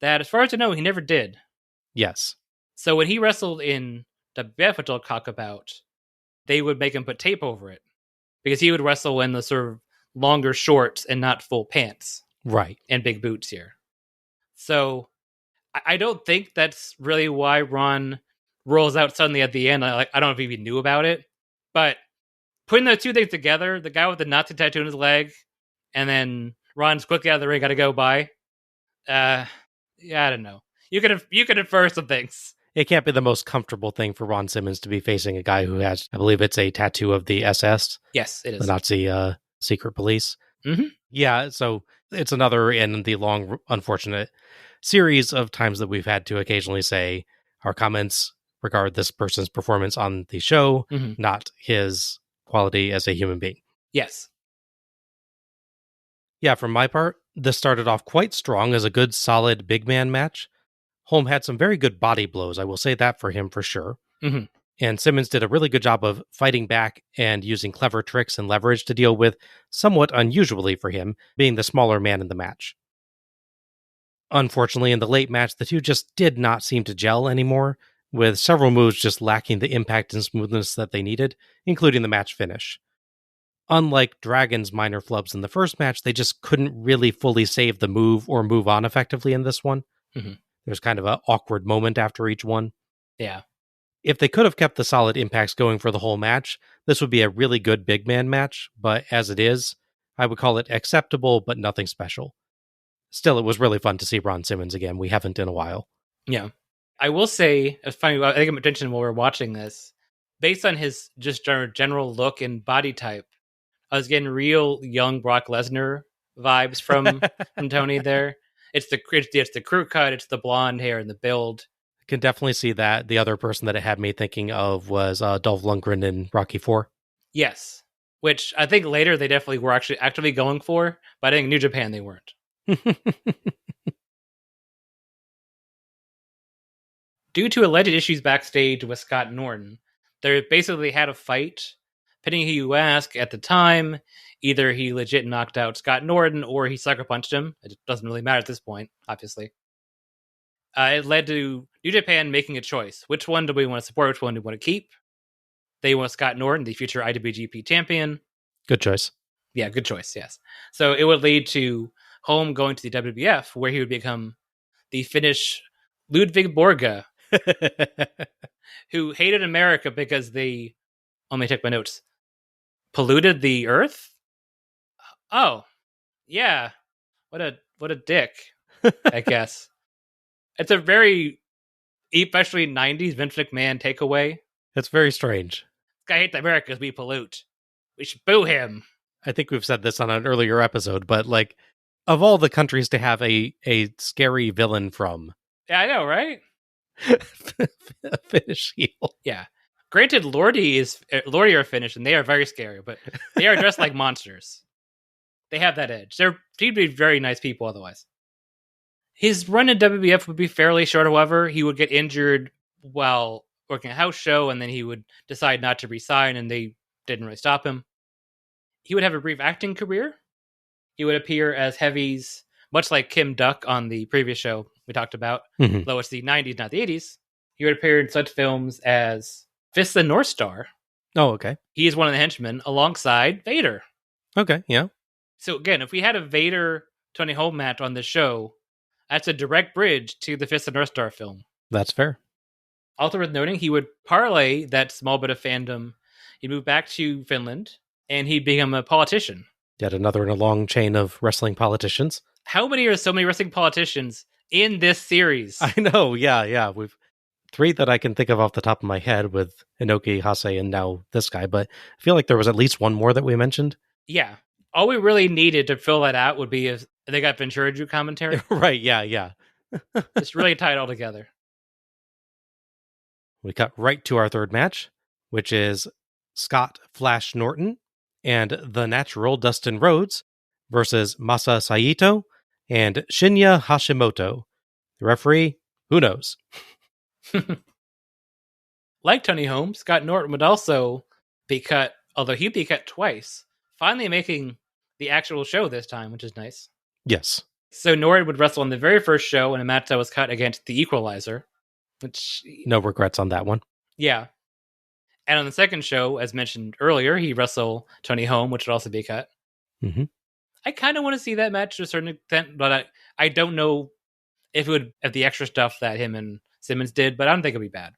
That, as far as I know, he never did. Yes. So when he wrestled in WWF, which I'll talk about, they would make him put tape over it. Because he would wrestle in the sort of longer shorts and not full pants. Right. And big boots here. So I don't think that's really why Ron rolls out suddenly at the end. I don't know if he even knew about it. But putting those two things together, the guy with the Nazi tattoo on his leg, and then Ron's quickly out of the ring, got to go by. Yeah, I don't know. You could infer some things. It can't be the most comfortable thing for Ron Simmons to be facing a guy who has, I believe it's a tattoo of the SS. Yes, it is. The Nazi secret police. Mm-hmm. Yeah, so it's another in the long, unfortunate series of times that we've had to occasionally say our comments regard this person's performance on the show, not his quality as a human being. Yes. Yeah, from my part, this started off quite strong as a good, solid big man match. Holm had some very good body blows, I will say that for him for sure. Mm-hmm. And Simmons did a really good job of fighting back and using clever tricks and leverage to deal with, somewhat unusually for him, being the smaller man in the match. Unfortunately, in the late match, the two just did not seem to gel anymore, with several moves just lacking the impact and smoothness that they needed, including the match finish. Unlike Dragon's minor flubs in the first match, they just couldn't really fully save the move or move on effectively in this one. Mm-hmm. There's kind of an awkward moment after each one. Yeah. If they could have kept the solid impacts going for the whole match, this would be a really good big man match, but as it is, I would call it acceptable, but nothing special. Still, it was really fun to see Ron Simmons again. We haven't in a while. Yeah. I will say, it's funny, I think I mentioned while we were watching this, based on his just general look and body type, I was getting real young Brock Lesnar vibes from Tony there. It's the crew cut, it's the blonde hair and the build. Can definitely see that. The other person that it had me thinking of was Dolph Lundgren in Rocky IV. Yes, which I think later they definitely were actually actively going for, but I think New Japan they weren't. Due to alleged issues backstage with Scott Norton, they basically had a fight. Depending who you ask, at the time, either he legit knocked out Scott Norton or he sucker punched him. It doesn't really matter at this point, obviously. It led to New Japan making a choice. Which one do we want to support? Which one do we want to keep? They want Scott Norton, the future IWGP champion. Good choice. Yeah, good choice, yes. So it would lead to Holm going to the WWF, where he would become the Finnish Ludwig Borga, who hated America because they, let me check my notes, polluted the earth? Oh, yeah. What a dick, I guess. It's a very, especially 90s Vince McMahon takeaway. It's very strange. This guy hates America because we pollute. We should boo him. I think we've said this on an earlier episode, but like Of all the countries to have a scary villain from. Yeah, I know, right? Finnish heel. Yeah. Granted, Lordy are Finnish, and they are very scary, but they are dressed like monsters. They have that edge. They're seem to be very nice people otherwise. His run in WWF would be fairly short, however. He would get injured while working a house show, and then he would decide not to resign, and they didn't really stop him. He would have a brief acting career. He would appear as heavies, much like Kim Duck on the previous show we talked about, though it's the 90s, not the 80s. He would appear in such films as Fist the North Star. Oh, okay. He is one of the henchmen alongside Vader. Okay, yeah. So again, if we had a Vader Tony Home match on this show, that's a direct bridge to the Fist of North Star film. That's fair. Also worth noting, he would parlay that small bit of fandom. He'd move back to Finland, and he'd become a politician. Yet another in a long chain of wrestling politicians. How many are so many wrestling politicians in this series? I know, yeah. We've 3 that I can think of off the top of my head with Inoki, Hase, and now this guy, but I feel like there was at least one more that we mentioned. Yeah. All we really needed to fill that out would be if they got Ventura Drew commentary. Right, yeah. Just really tie it all together. We cut right to our third match, which is Scott Flash Norton and the Natural Dustin Rhodes versus Masa Saito and Shinya Hashimoto. The referee, who knows? Like Tony Holmes, Scott Norton would also be cut, although he'd be cut twice, finally making the actual show this time, which is nice. Yes. So Norton would wrestle on the very first show in a match that was cut against the Equalizer, which... No regrets on that one. Yeah. And on the second show, as mentioned earlier, he wrestled Tony Home, which would also be cut. Mm-hmm. I kind of want to see that match to a certain extent, but I don't know if it would have the extra stuff that him and Simmons did, but I don't think it'd be bad.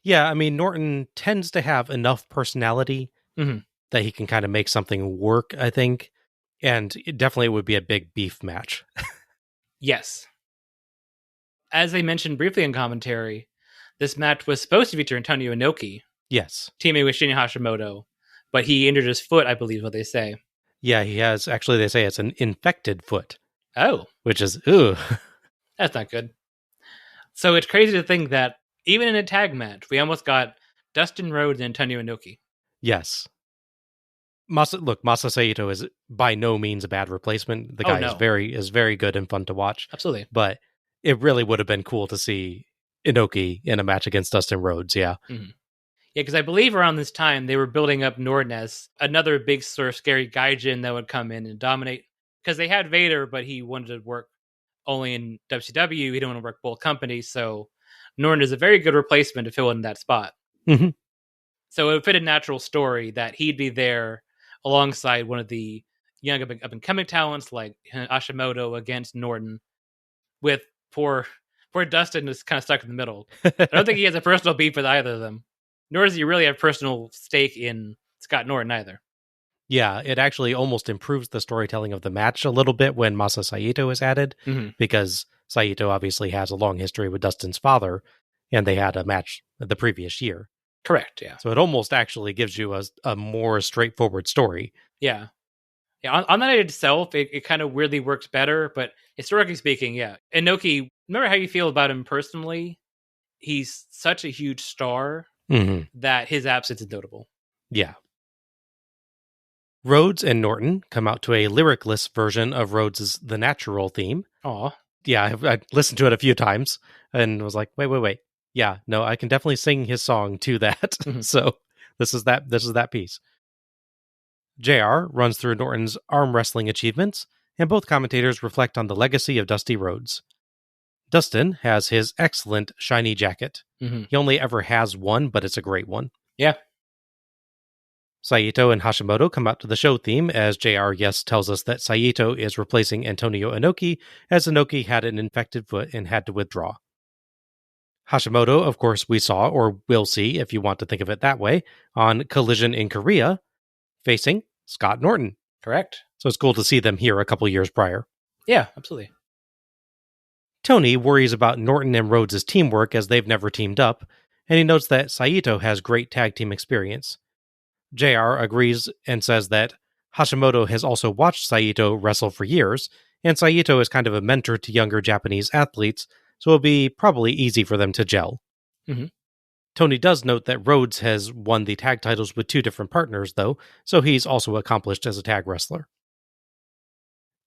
Yeah, I mean, Norton tends to have enough personality that he can kind of make something work, I think. And it definitely would be a big beef match. Yes. As they mentioned briefly in commentary, this match was supposed to feature Antonio Inoki. Yes. Teaming with Shinya Hashimoto, but he injured his foot, I believe is what they say. Yeah, he has. Actually, they say it's an infected foot. Oh. Which is, ugh. That's not good. So it's crazy to think that even in a tag match, we almost got Dustin Rhodes and Antonio Inoki. Yes. Masa Saito is by no means a bad replacement. The guy is very good and fun to watch. Absolutely. But it really would have been cool to see Inoki in a match against Dustin Rhodes, yeah. Mm-hmm. Yeah, because I believe around this time, they were building up Norton as another big sort of scary gaijin that would come in and dominate. Because they had Vader, but he wanted to work only in WCW. He didn't want to work both companies, so Norton is a very good replacement to fill in that spot. Mm-hmm. So it would fit a natural story that he'd be there alongside one of the young up-and-coming talents like Hashimoto against Norton, with poor Dustin is kind of stuck in the middle. I don't think he has a personal beef with either of them, nor does he really have personal stake in Scott Norton either. Yeah, it actually almost improves the storytelling of the match a little bit when Masa Saito is added, because Saito obviously has a long history with Dustin's father, and they had a match the previous year. Correct, yeah. So it almost actually gives you a more straightforward story. Yeah. Yeah, on that itself, it kind of weirdly works better, but historically speaking, yeah. Inoki, remember how you feel about him personally? He's such a huge star that his absence is notable. Yeah. Rhodes and Norton come out to a lyricless version of Rhodes' The Natural theme. Aw. Yeah, I listened to it a few times and was like, wait. Yeah, no, I can definitely sing his song to that. So this is that piece. JR runs through Norton's arm wrestling achievements, and both commentators reflect on the legacy of Dusty Rhodes. Dustin has his excellent shiny jacket. He only ever has one, but it's a great one. Yeah. Saito and Hashimoto come out to the show theme as JR Yes tells us that Saito is replacing Antonio Inoki as Inoki had an infected foot and had to withdraw. Hashimoto, of course, we saw, or will see if you want to think of it that way, on Collision in Korea, facing Scott Norton. Correct. So it's cool to see them here a couple years prior. Yeah, absolutely. Tony worries about Norton and Rhodes' teamwork as they've never teamed up, and he notes that Saito has great tag team experience. JR agrees and says that Hashimoto has also watched Saito wrestle for years, and Saito is kind of a mentor to younger Japanese athletes, so it'll be probably easy for them to gel. Mhm. Tony does note that Rhodes has won the tag titles with 2 different partners, though, so he's also accomplished as a tag wrestler.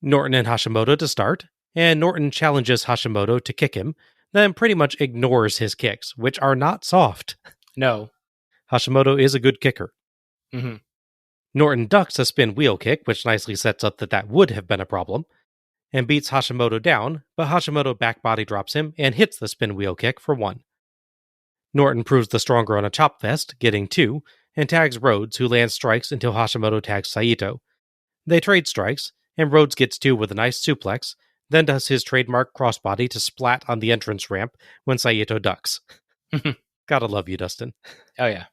Norton and Hashimoto to start, and Norton challenges Hashimoto to kick him, then pretty much ignores his kicks, which are not soft. No. Hashimoto is a good kicker. Hmm. Norton ducks a spin wheel kick, which nicely sets up that would have been a problem, and beats Hashimoto down, but Hashimoto back body drops him and hits the spin wheel kick for 1. Norton proves the stronger on a chop fest, getting 2, and tags Rhodes, who lands strikes until Hashimoto tags Saito. They trade strikes, and Rhodes gets 2 with a nice suplex, then does his trademark crossbody to splat on the entrance ramp when Saito ducks. Gotta love you, Dustin. Oh, yeah.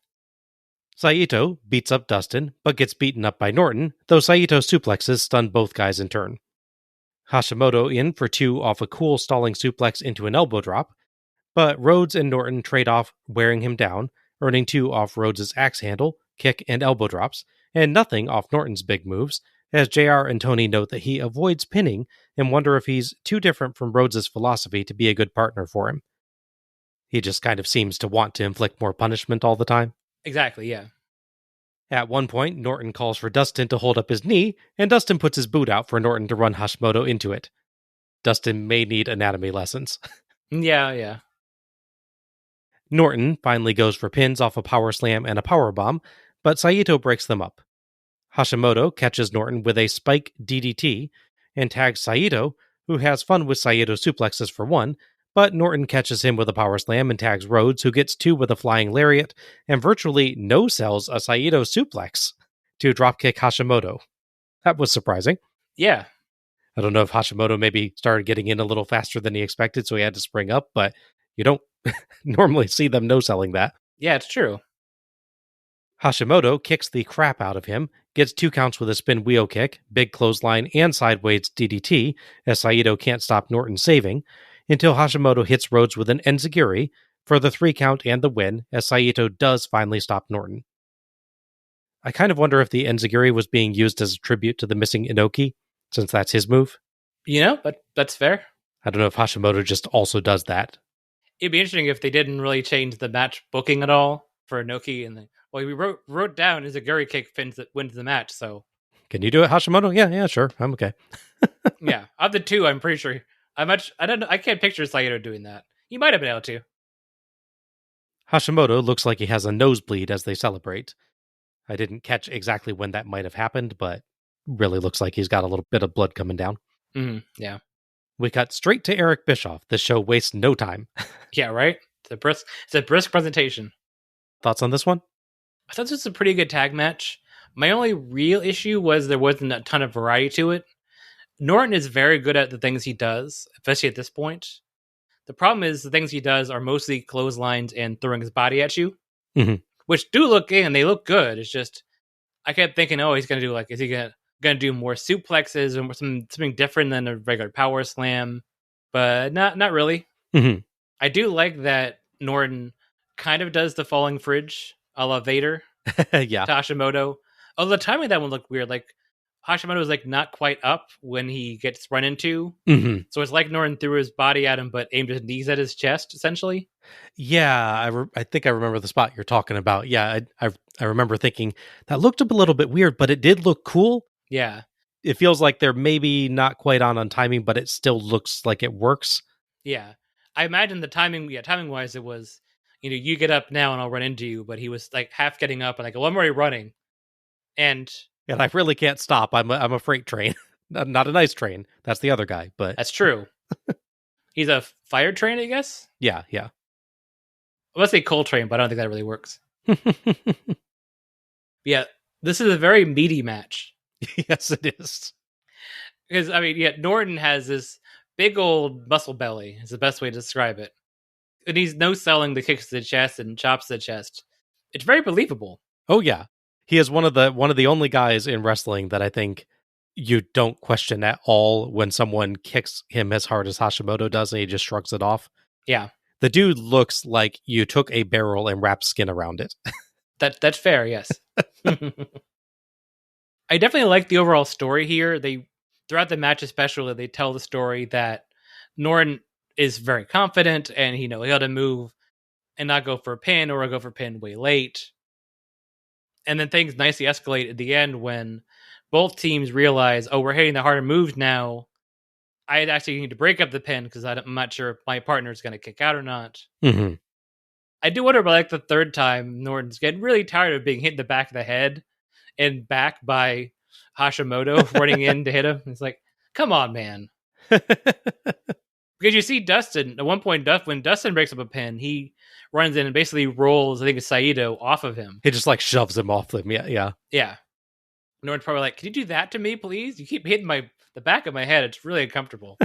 Saito beats up Dustin, but gets beaten up by Norton, though Saito's suplexes stun both guys in turn. Hashimoto in for 2 off a cool stalling suplex into an elbow drop, but Rhodes and Norton trade off wearing him down, earning 2 off Rhodes' axe handle, kick, and elbow drops, and nothing off Norton's big moves, as JR and Tony note that he avoids pinning and wonder if he's too different from Rhodes' philosophy to be a good partner for him. He just kind of seems to want to inflict more punishment all the time. Exactly, yeah. At one point, Norton calls for Dustin to hold up his knee, and Dustin puts his boot out for Norton to run Hashimoto into it. Dustin may need anatomy lessons. Yeah. Norton finally goes for pins off a power slam and a power bomb, but Saito breaks them up. Hashimoto catches Norton with a spike DDT and tags Saito, who has fun with Saito suplexes for 1, but Norton catches him with a power slam and tags Rhodes, who gets 2 with a flying lariat and virtually no-sells a Saito suplex to dropkick Hashimoto. That was surprising. Yeah. I don't know if Hashimoto maybe started getting in a little faster than he expected, so he had to spring up, but you don't normally see them no-selling that. Yeah, it's true. Hashimoto kicks the crap out of him, gets 2 counts with a spin wheel kick, big clothesline, and sideways DDT, as Saito can't stop Norton saving, until Hashimoto hits Rhodes with an enziguri for the 3 count and the win, as Saito does finally stop Norton. I kind of wonder if the enziguri was being used as a tribute to the missing Inoki, since that's his move. But that's fair. I don't know if Hashimoto just also does that. It'd be interesting if they didn't really change the match booking at all for Inoki. And we wrote down enziguri kick wins the match, so... Can you do it, Hashimoto? Yeah, sure. I'm okay. Yeah, of the 2, I'm pretty sure... I don't know. I can't picture Saito doing that. He might have been able to. Hashimoto looks like he has a nosebleed as they celebrate. I didn't catch exactly when that might have happened, but really looks like he's got a little bit of blood coming down. Yeah. We cut straight to Eric Bischoff. This show wastes no time. Yeah, right? It's a brisk presentation. Thoughts on this one? I thought this was a pretty good tag match. My only real issue was there wasn't a ton of variety to it. Norton is very good at the things he does, especially at this point. The problem is the things he does are mostly clotheslines and throwing his body at you, which do look good and they look good. It's just I kept thinking, he's gonna do is he gonna do more suplexes or something different than a regular power slam? But not really. I do like that Norton kind of does the falling fridge a la Vader. Yeah. To Hashimoto. Although the timing of that one looked weird. Like Hashimoto is not quite up when he gets run into. So it's like Norton threw his body at him, but aimed his knees at his chest, essentially. Yeah, I think I remember the spot you're talking about. Yeah, I remember thinking that looked a little bit weird, but it did look cool. Yeah. It feels like they're maybe not quite on timing, but it still looks like it works. Yeah. I imagine the timing-wise, it was, you get up now and I'll run into you, but he was half getting up and I'm already running. And I really can't stop. I'm a freight train. Not a nice train. That's the other guy, but... That's true. He's a fire train, I guess? Yeah. I would say coal train, but I don't think that really works. Yeah, this is a very meaty match. Yes, it is. Because, Norton has this big old muscle belly, is the best way to describe it. And he's no-selling the kicks to the chest and chops to the chest. It's very believable. Oh, yeah. He is one of the only guys in wrestling that I think you don't question at all when someone kicks him as hard as Hashimoto does and he just shrugs it off. Yeah. The dude looks like you took a barrel and wrapped skin around it. That's fair, yes. I definitely like the overall story here. They throughout the match especially, they tell the story that Norton is very confident and he had to move and not go for a pin or go for a pin way late. And then things nicely escalate at the end when both teams realize, oh, we're hitting the harder moves now. I actually need to break up the pin because I'm not sure if my partner is going to kick out or not. Mm-hmm. I do wonder, but like the third time, Norton's getting really tired of being hit in the back of the head and back by Hashimoto running in to hit him. It's like, come on, man. Because you see Dustin, at one point, when Dustin breaks up a pin, he runs in and basically rolls, I think it's Saito, off of him. He just like shoves him off them. Yeah. Norton's probably like, can you do that to me, please? You keep hitting the back of my head. It's really uncomfortable.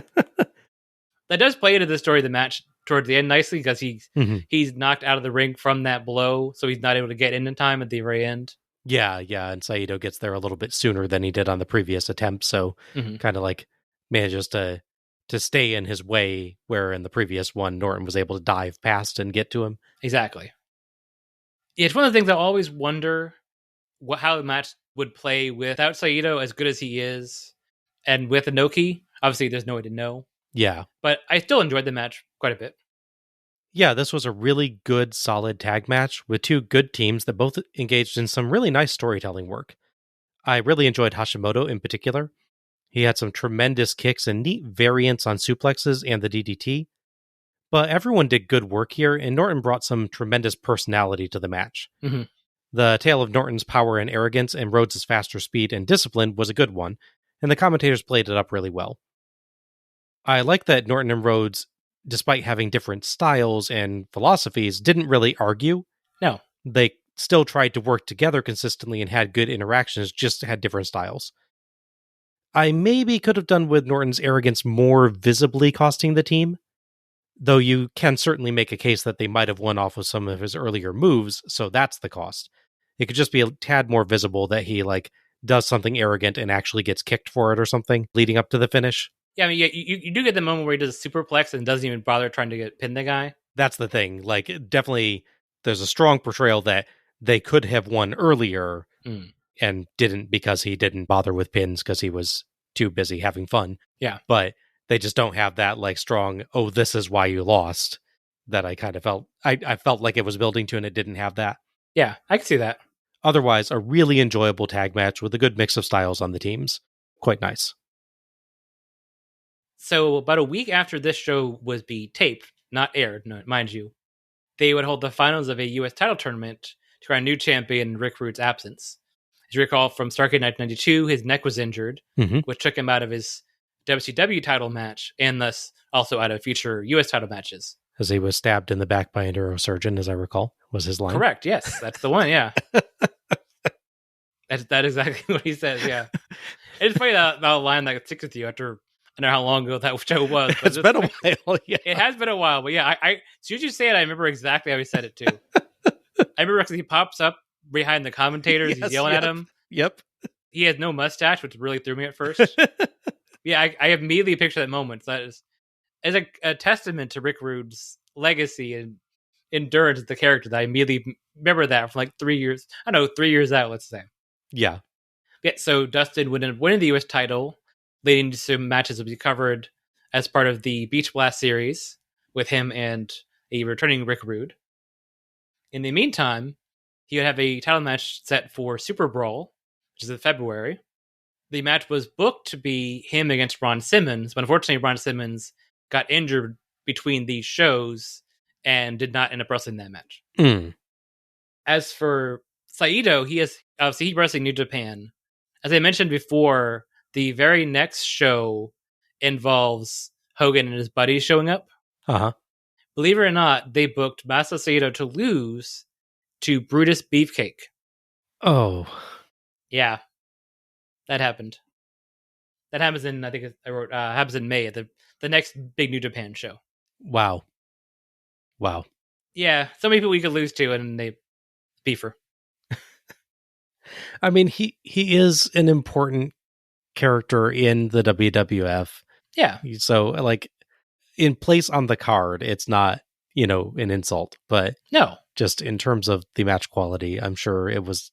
That does play into the story of the match towards the end nicely because he's knocked out of the ring from that blow, so he's not able to get in time at the very end. Yeah, and Saito gets there a little bit sooner than he did on the previous attempt, so kind of like manages to stay in his way, where in the previous one, Norton was able to dive past and get to him. Exactly. Yeah, it's one of the things I always wonder how the match would play without Saito, as good as he is, and with Inoki. Obviously, there's no way to know. Yeah. But I still enjoyed the match quite a bit. Yeah, this was a really good, solid tag match with two good teams that both engaged in some really nice storytelling work. I really enjoyed Hashimoto in particular. He had some tremendous kicks and neat variants on suplexes and the DDT. But everyone did good work here, and Norton brought some tremendous personality to the match. Mm-hmm. The tale of Norton's power and arrogance and Rhodes' faster speed and discipline was a good one, and the commentators played it up really well. I like that Norton and Rhodes, despite having different styles and philosophies, didn't really argue. No. They still tried to work together consistently and had good interactions, just had different styles. I maybe could have done with Norton's arrogance more visibly costing the team, though you can certainly make a case that they might have won off of some of his earlier moves, so that's the cost. It could just be a tad more visible that he does something arrogant and actually gets kicked for it or something leading up to the finish. Yeah, I mean, you do get the moment where he does a superplex and doesn't even bother trying to pin the guy. That's the thing. Definitely, there's a strong portrayal that they could have won earlier and didn't because he didn't bother with pins because he was too busy having fun. Yeah. But they just don't have that strong, oh, this is why you lost, that I kind of felt. I felt like it was building to, and it didn't have that. Yeah, I can see that. Otherwise, a really enjoyable tag match with a good mix of styles on the teams. Quite nice. So about a week after this show was taped, not aired, no, mind you, they would hold the finals of a U.S. title tournament to crown new champion Rick Rude's absence. As you recall, from Starrcade 1992, his neck was injured, which took him out of his WCW title match, and thus also out of future U.S. title matches. As he was stabbed in the back by a neurosurgeon, as I recall, was his line. Correct, yes. That's the one, yeah. That is exactly what he says, yeah. It's funny that line that sticks with you after... I don't know how long ago that show was. But It's been a while, yeah. It has been a while, but yeah, as soon as you say it, I remember exactly how he said it too. I remember because he pops up behind the commentators, he's yelling at him. Yep. He has no mustache, which really threw me at first. Yeah, I immediately picture that moment. So that is a testament to Rick Rude's legacy and endurance as the character that I immediately remember that from 3 years. I don't know, 3 years out, let's say. Yeah. Yeah, so Dustin would end up winning the U.S. title, leading to some matches that will be covered as part of the Beach Blast series with him and a returning Rick Rude. In the meantime, he would have a title match set for Super Brawl, which is in February. The match was booked to be him against Ron Simmons, but unfortunately Ron Simmons got injured between these shows and did not end up wrestling that match. As for Saito, he's wrestling New Japan. As I mentioned before, the very next show involves Hogan and his buddies showing up. Believe it or not, they booked Masa Saito to lose to Brutus Beefcake. Oh. Yeah. That happened. That happens in, I think I wrote, happens in May at the next big New Japan show. Wow. Yeah, so many people we could lose to, and they beefer. I mean, he is an important character in the WWF. Yeah. So, in place on the card, it's not, an insult. But no, just in terms of the match quality, I'm sure it was.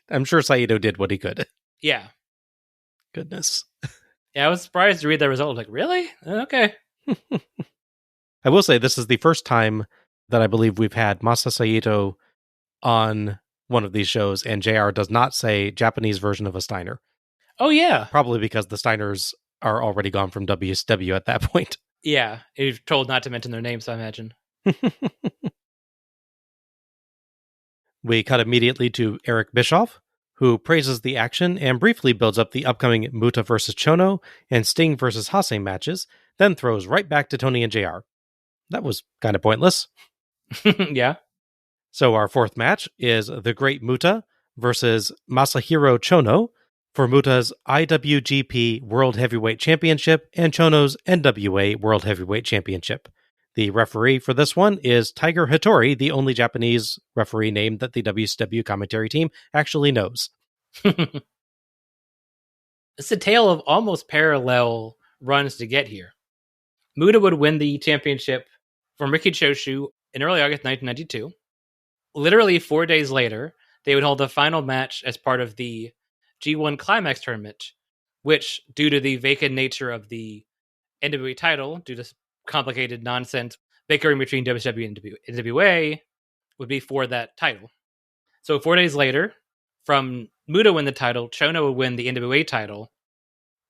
I'm sure Saito did what he could. Yeah. Goodness. Yeah, I was surprised to read the result. Like, really? Okay. I will say this is the first time that I believe we've had Masa Saito on one of these shows, and JR does not say Japanese version of a Steiner. Oh, yeah. Probably because the Steiners are already gone from WCW at that point. Yeah. You're told not to mention their names, I imagine. We cut immediately to Eric Bischoff, who praises the action and briefly builds up the upcoming Muta versus Chono and Sting versus Hase matches, then throws right back to Tony and JR. That was kind of pointless. Yeah. So our fourth match is the Great Muta versus Masahiro Chono for Muta's IWGP World Heavyweight Championship and Chono's NWA World Heavyweight Championship. The referee for this one is Tiger Hattori, the only Japanese referee name that the WCW commentary team actually knows. It's a tale of almost parallel runs to get here. Muta would win the championship from Riki Choshu in early August 1992. Literally 4 days later, they would hold the final match as part of the G1 Climax tournament, which, due to the vacant nature of the NWA title, due to complicated nonsense bickering between WCW and NWA, would be for that title. So 4 days later, from Muta win the title, Chono would win the NWA title.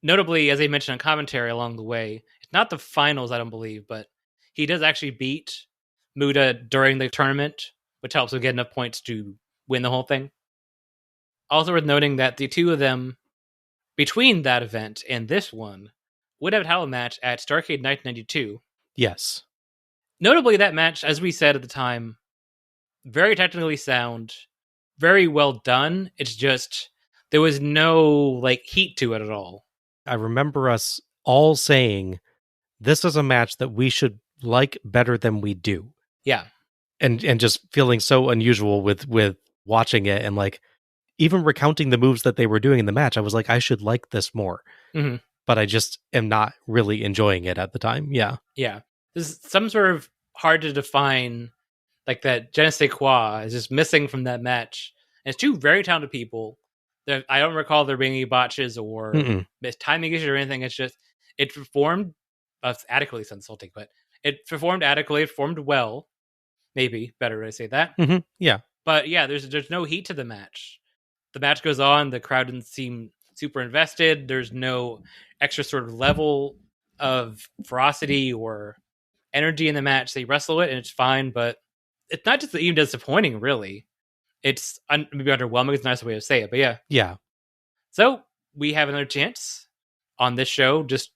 Notably, as I mentioned on commentary along the way, it's not the finals, I don't believe, but he does actually beat Muta during the tournament, which helps him get enough points to win the whole thing. Also worth noting that the two of them, between that event and this one, would have held a match at Starrcade 1992. Yes. Notably, that match, as we said at the time, very technically sound, very well done. It's just there was no heat to it at all. I remember us all saying, this is a match that we should like better than we do. Yeah. And just feeling so unusual with watching it and even recounting the moves that they were doing in the match, I was like, I should like this more. Mm-hmm. But I just am not really enjoying it at the time. Yeah. Yeah. There's some sort of hard to define, that je ne sais quoi is just missing from that match. And it's two very talented people. I don't recall there being any botches or timing issues or anything. It's just, it performed adequately, it's insulting, but it performed adequately, it performed well. Maybe better to say that. Mm-hmm. Yeah. But yeah, there's no heat to the match. The match goes on, the crowd didn't seem super invested. There's no extra sort of level of ferocity or energy in the match. They wrestle it and it's fine, but it's not just even disappointing, really. It's maybe underwhelming is a nice way to say it, but yeah. Yeah. So we have another chance on this show, just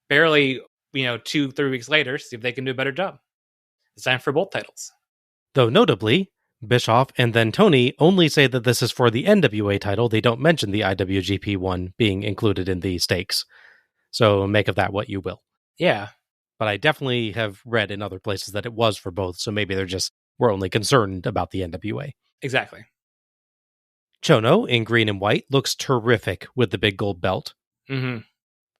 barely, 2-3 weeks later, see if they can do a better job. It's time for both titles. Though notably, Bischoff and then Tony only say that this is for the NWA title. They don't mention the IWGP one being included in the stakes. So make of that what you will. Yeah. But I definitely have read in other places that it was for both, so maybe we're only concerned about the NWA. Exactly. Chono, in green and white, looks terrific with the big gold belt. Mm-hmm.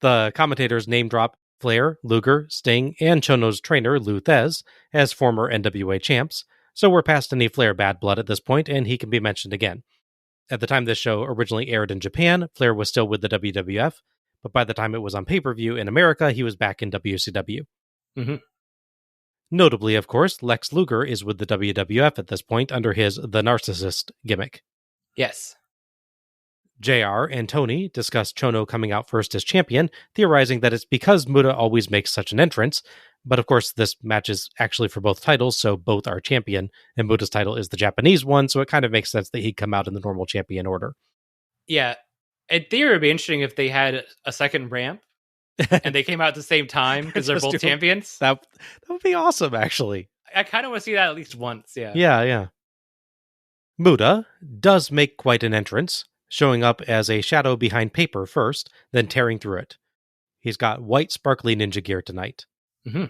The commentators name drop Flair, Luger, Sting, and Chono's trainer, Lou Thez, as former NWA champs, so we're past any Flair bad blood at this point, and he can be mentioned again. At the time this show originally aired in Japan, Flair was still with the WWF, but by the time it was on pay-per-view in America, he was back in WCW. Mm-hmm. Notably, of course, Lex Luger is with the WWF at this point under his The Narcissist gimmick. Yes. JR and Tony discuss Chono coming out first as champion, theorizing that it's because Muta always makes such an entrance. But of course, this match is actually for both titles, so both are champion, and Muta's title is the Japanese one, so it kind of makes sense that he'd come out in the normal champion order. Yeah. In theory, it would be interesting if they had a second ramp and they came out at the same time because they're both champions. That would be awesome, actually. I kind of want to see that at least once, yeah. Yeah. Muta does make quite an entrance, showing up as a shadow behind paper first, then tearing through it. He's got white sparkly ninja gear tonight. Mm-hmm.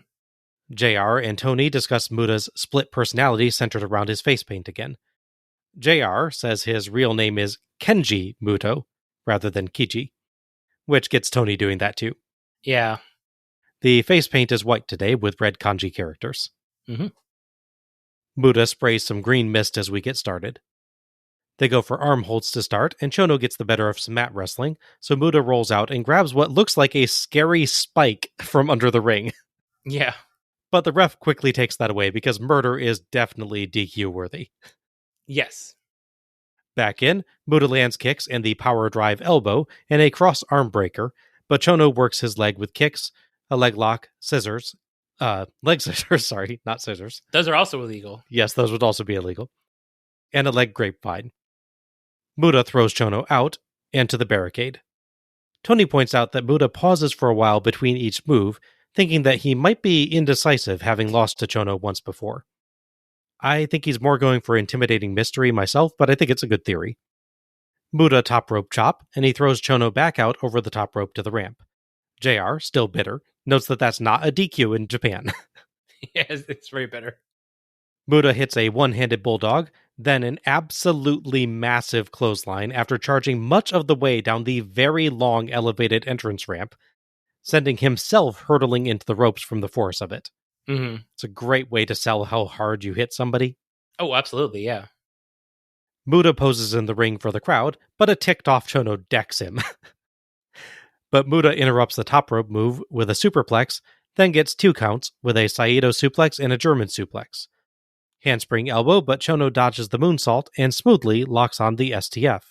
JR and Tony discuss Muta's split personality centered around his face paint again. JR says his real name is Kenji Muto, rather than Kiji, which gets Tony doing that too. Yeah. The face paint is white today with red kanji characters. Mm-hmm. Muta sprays some green mist as we get started. They go for arm holds to start, and Chono gets the better of some mat wrestling, so Muta rolls out and grabs what looks like a scary spike from under the ring. Yeah. But the ref quickly takes that away because murder is definitely DQ worthy. Yes. Back in, Muta lands kicks and the power drive elbow and a cross arm breaker, but Chono works his leg with kicks, a leg lock, scissors, leg scissors, sorry, not scissors. Those are also illegal. Yes, those would also be illegal. And a leg grapevine. Muta throws Chono out and to the barricade. Tony points out that Muta pauses for a while between each move, thinking that he might be indecisive having lost to Chono once before. I think he's more going for intimidating mystery myself, but I think it's a good theory. Muta top rope chop, and he throws Chono back out over the top rope to the ramp. JR, still bitter, notes that that's not a DQ in Japan. Yes, it's very bitter. Muta hits a one-handed bulldog, then an absolutely massive clothesline after charging much of the way down the very long elevated entrance ramp, sending himself hurtling into the ropes from the force of it. Mm-hmm. It's a great way to sell how hard you hit somebody. Oh, absolutely, yeah. Muta poses in the ring for the crowd, but a ticked-off Chono decks him. But Muta interrupts the top rope move with a superplex, then gets 2 counts with a Saito suplex and a German suplex. Handspring elbow, but Chono dodges the moonsault and smoothly locks on the STF.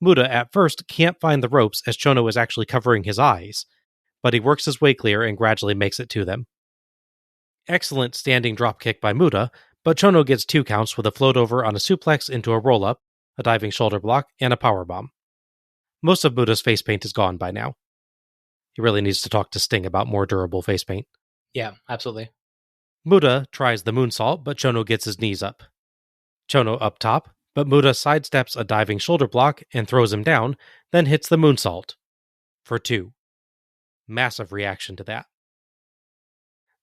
Muta at first can't find the ropes as Chono is actually covering his eyes, but he works his way clear and gradually makes it to them. Excellent standing dropkick by Muta, but Chono gets 2 counts with a float over on a suplex into a roll-up, a diving shoulder block, and a powerbomb. Most of Muta's face paint is gone by now. He really needs to talk to Sting about more durable face paint. Yeah, absolutely. Muta tries the moonsault, but Chono gets his knees up. Chono up top, but Muta sidesteps a diving shoulder block and throws him down, then hits the moonsault. For 2. Massive reaction to that.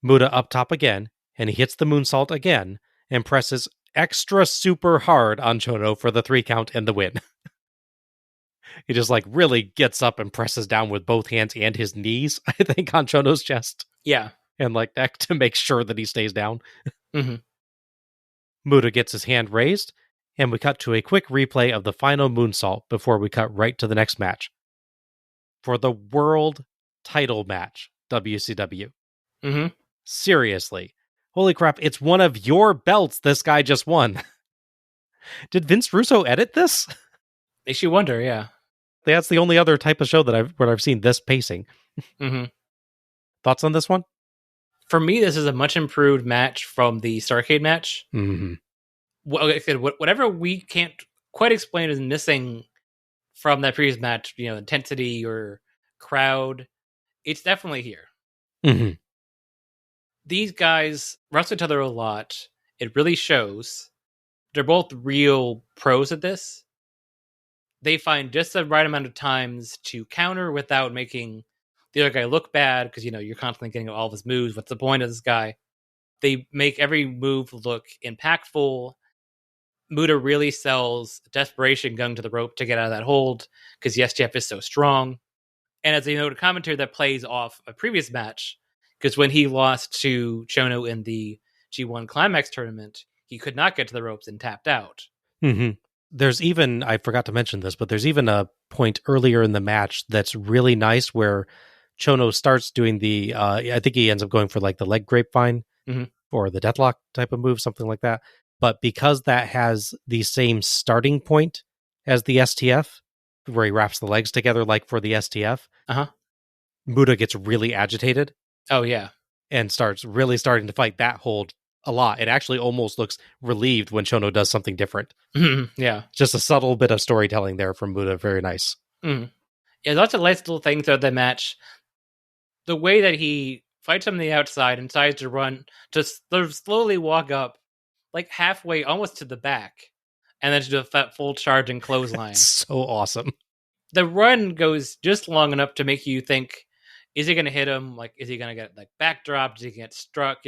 Muta up top again, and he hits the moonsault again, and presses extra super hard on Chono for the 3 count and the win. He just really gets up and presses down with both hands and his knees, I think, on Chono's chest. Yeah. And neck to make sure that he stays down. Mm-hmm. Muta gets his hand raised, and we cut to a quick replay of the final moonsault before we cut right to the next match. For the world title match, WCW. Mm-hmm. Seriously. Holy crap, it's one of your belts this guy just won. Did Vince Russo edit this? Makes you wonder, yeah. That's the only other type of show that I've seen this pacing. Mm-hmm. Thoughts on this one? For me, this is a much improved match from the Starrcade match. Mm-hmm. Whatever we can't quite explain is missing from that previous match, intensity or crowd, it's definitely here. Mm-hmm. These guys wrestle each other a lot. It really shows. They're both real pros at this. They find just the right amount of times to counter without making the other guy look bad, because you're constantly getting all of his moves. What's the point of this guy? They make every move look impactful. Muta really sells desperation going to the rope to get out of that hold because the STF is so strong. And as a note, a commentary that plays off a previous match, because when he lost to Chono in the G1 Climax tournament, he could not get to the ropes and tapped out. Mm-hmm. There's even, I forgot to mention this, but there's even a point earlier in the match that's really nice where Chono starts doing the, I think he ends up going for the leg grapevine or the deathlock type of move, something like that. But because that has the same starting point as the STF, where he wraps the legs together like for the STF, Muta gets really agitated. Oh, yeah. And starting to fight that hold a lot. It actually almost looks relieved when Chono does something different. Yeah. Just a subtle bit of storytelling there from Muta. Very nice. Yeah, lots of nice little things throughout the match. The way that he fights from the outside and tries to run, just slowly walk up, halfway, almost to the back, and then to do a full charge and clothesline. So awesome. The run goes just long enough to make you think, is he going to hit him? Is he going to get backdropped? Is he going to get struck?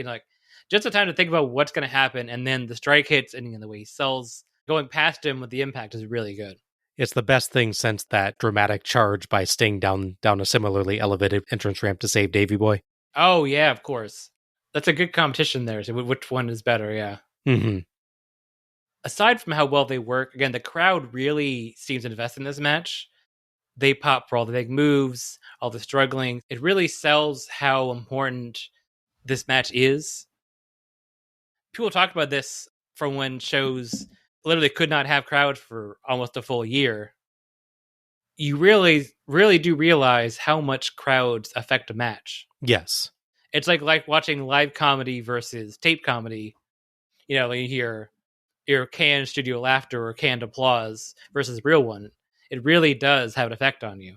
Just the time to think about what's going to happen, and then the strike hits, and the way he sells, going past him with the impact is really good. It's the best thing since that dramatic charge by Sting down a similarly elevated entrance ramp to save Davey Boy. Oh, yeah, of course. That's a good competition there. So which one is better, yeah. Mm-hmm. aside from how well they work, again, the crowd really seems invested in this match. They pop for all the big moves, all the struggling. It really sells how important this match is. People talk about this from when shows literally could not have crowds for almost a full year. You really, really do realize how much crowds affect a match. Yes. It's like watching live comedy versus tape comedy. You know, you hear your canned studio laughter or canned applause versus real one. It really does have an effect on you.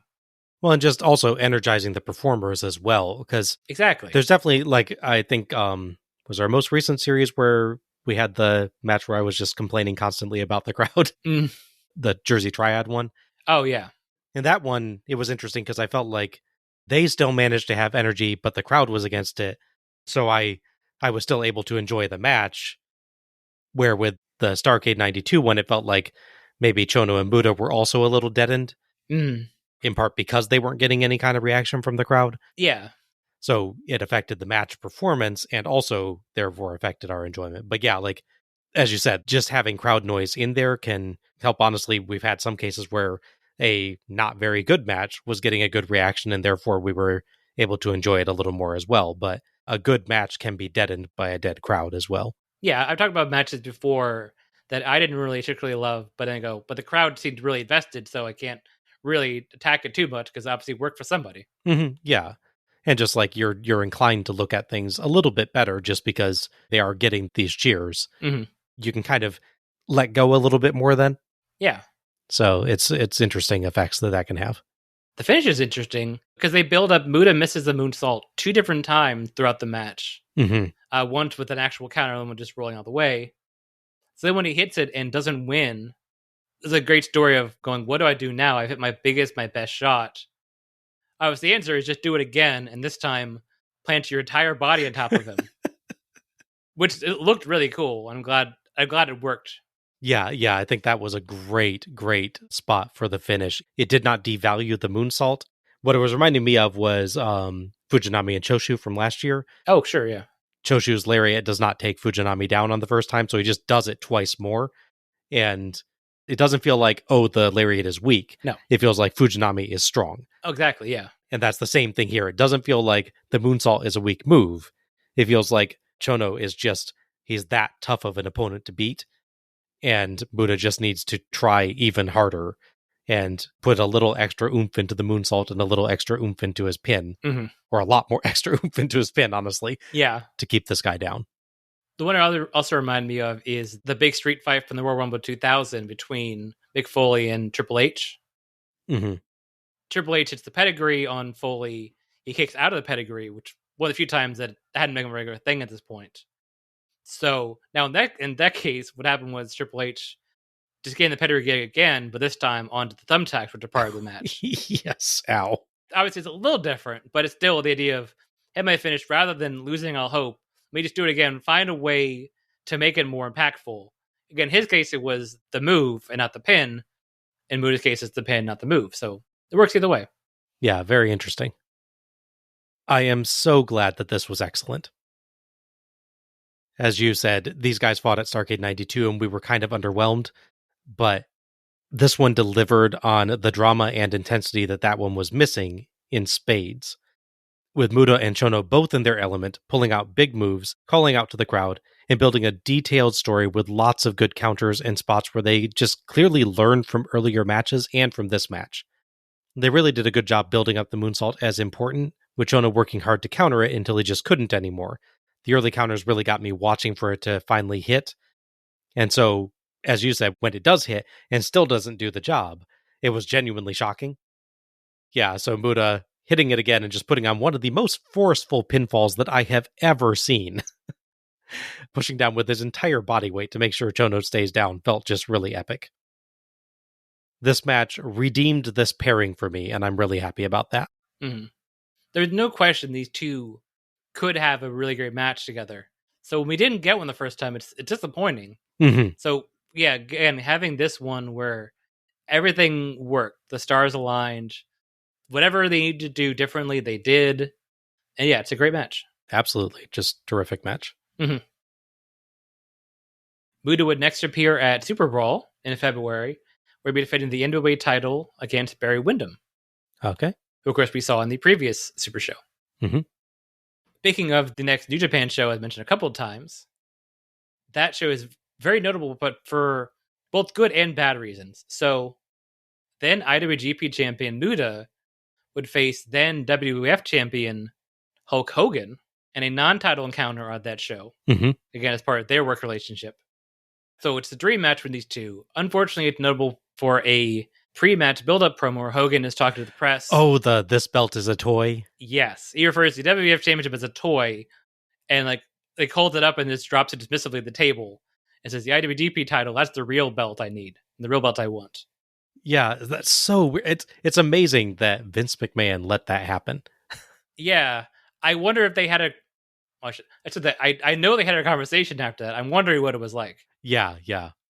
Well, and just also energizing the performers as well, because Exactly. there's definitely, like, I think was our most recent series where we had the match where I was just complaining constantly about the crowd, Mm. the Jersey Triad one. Oh, yeah. And that one, it was interesting because I felt like they still managed to have energy, but the crowd was against it. So I was still able to enjoy the match. Where with the Starrcade 92 one, it felt like maybe Chono and Buddha were also a little deadened, Mm. in part because they weren't getting any kind of reaction from the crowd. Yeah. So it affected the match performance and also therefore affected our enjoyment. But yeah, like as you said, just having crowd noise in there can help. Honestly, we've had some cases where a not very good match was getting a good reaction and therefore we were able to enjoy it a little more as well. But a good match can be deadened by a dead crowd as well. Yeah, I've talked about matches before that I didn't really particularly love, but then I go, but the crowd seemed really invested, so I can't really attack it too much because obviously it worked for somebody. Yeah. And just like you're inclined to look at things a little bit better just because they are getting these cheers. Mm-hmm. You can kind of let go a little bit more then. Yeah. So it's interesting effects that can have. The finish is interesting because they build up. Muta misses the moonsault 2 different times throughout the match. Once with an actual counter, and one just rolling out the way. So then when he hits it and doesn't win, there's a great story of going, what do I do now? I've hit my biggest, my best shot. Obviously, the answer is just do it again, and this time plant your entire body on top of him. Which it looked really cool. I'm glad it worked. Yeah, I think that was a great spot for the finish. It did not devalue the moonsault. What it was reminding me of was Fujinami and Choshu from last year. Oh, sure, yeah. Choshu's lariat does not take Fujinami down on the first time, so he just does it twice more. And it doesn't feel like, oh, the lariat is weak. No. It feels like Fujinami is strong. Oh, exactly, yeah. And that's the same thing here. It doesn't feel like the moonsault is a weak move. It feels like Chono is just, he's that tough of an opponent to beat. And Buddha just needs to try even harder and put a little extra oomph into the moonsault and a little extra oomph into his pin. Mm-hmm. Or a lot more extra oomph into his pin, honestly. Yeah. To keep this guy down. The one I also remind me of is the big street fight from the Royal Rumble 2000 between Mick Foley and Triple H. Mm-hmm. Triple H hits the pedigree on Foley. He kicks out of the pedigree, which one of the few times that hadn't been a regular thing at this point. So now in that case, what happened was Triple H just getting the pedigree again, but this time onto the thumbtacks, which are part of the match. Yes, ow. Obviously, it's a little different, but it's still the idea of, hit my finish, rather than losing all hope, let me just do it again, find a way to make it more impactful. Again, in his case, it was the move and not the pin. In Muta's case, it's the pin, not the move. So it works either way. Yeah, very interesting. I am so glad that this was excellent. As you said, these guys fought at Starrcade 92 and we were kind of underwhelmed, but this one delivered on the drama and intensity that one was missing in spades. With Muta and Chono both in their element, pulling out big moves, calling out to the crowd, and building a detailed story with lots of good counters and spots where they just clearly learned from earlier matches and from this match. They really did a good job building up the moonsault as important, with Chono working hard to counter it until he just couldn't anymore. The early counters really got me watching for it to finally hit. And so, as you said, when it does hit and still doesn't do the job, it was genuinely shocking. Yeah, so Muta hitting it again and just putting on one of the most forceful pinfalls that I have ever seen. Pushing down with his entire body weight to make sure Chono stays down felt just really epic. This match redeemed this pairing for me, and I'm really happy about that. Mm-hmm. There's no question these two could have a really great match together. So when we didn't get one the first time, it's disappointing. Mm-hmm. So yeah, again, having this one where everything worked, the stars aligned, whatever they needed to do differently, they did. And yeah, it's a great match. Absolutely. Just terrific match. Mm-hmm. Muta would next appear at Super Brawl in February, where he'd be defending the NWA title against Barry Windham, Okay. who of course we saw in the previous Super Show. Mm-hmm. Speaking of the next New Japan show, I've mentioned a couple of times, that show is very notable, but for both good and bad reasons. So then IWGP champion Muta would face then WWF champion Hulk Hogan in a non-title encounter on that show. Mm-hmm. Again, as part of their work relationship. So it's the dream match for these two. Unfortunately, it's notable for a pre-match build-up promo where Hogan is talking to the press. Oh, this belt is a toy? Yes. He refers to the WWF Championship as a toy, and like holds it up and just drops it dismissively at the table and says, the IWGP title, that's the real belt I need, the real belt I want. Yeah, that's so weird. It's amazing that Vince McMahon let that happen. Yeah. I wonder if they had I know they had a conversation after that. I'm wondering what it was like. Yeah.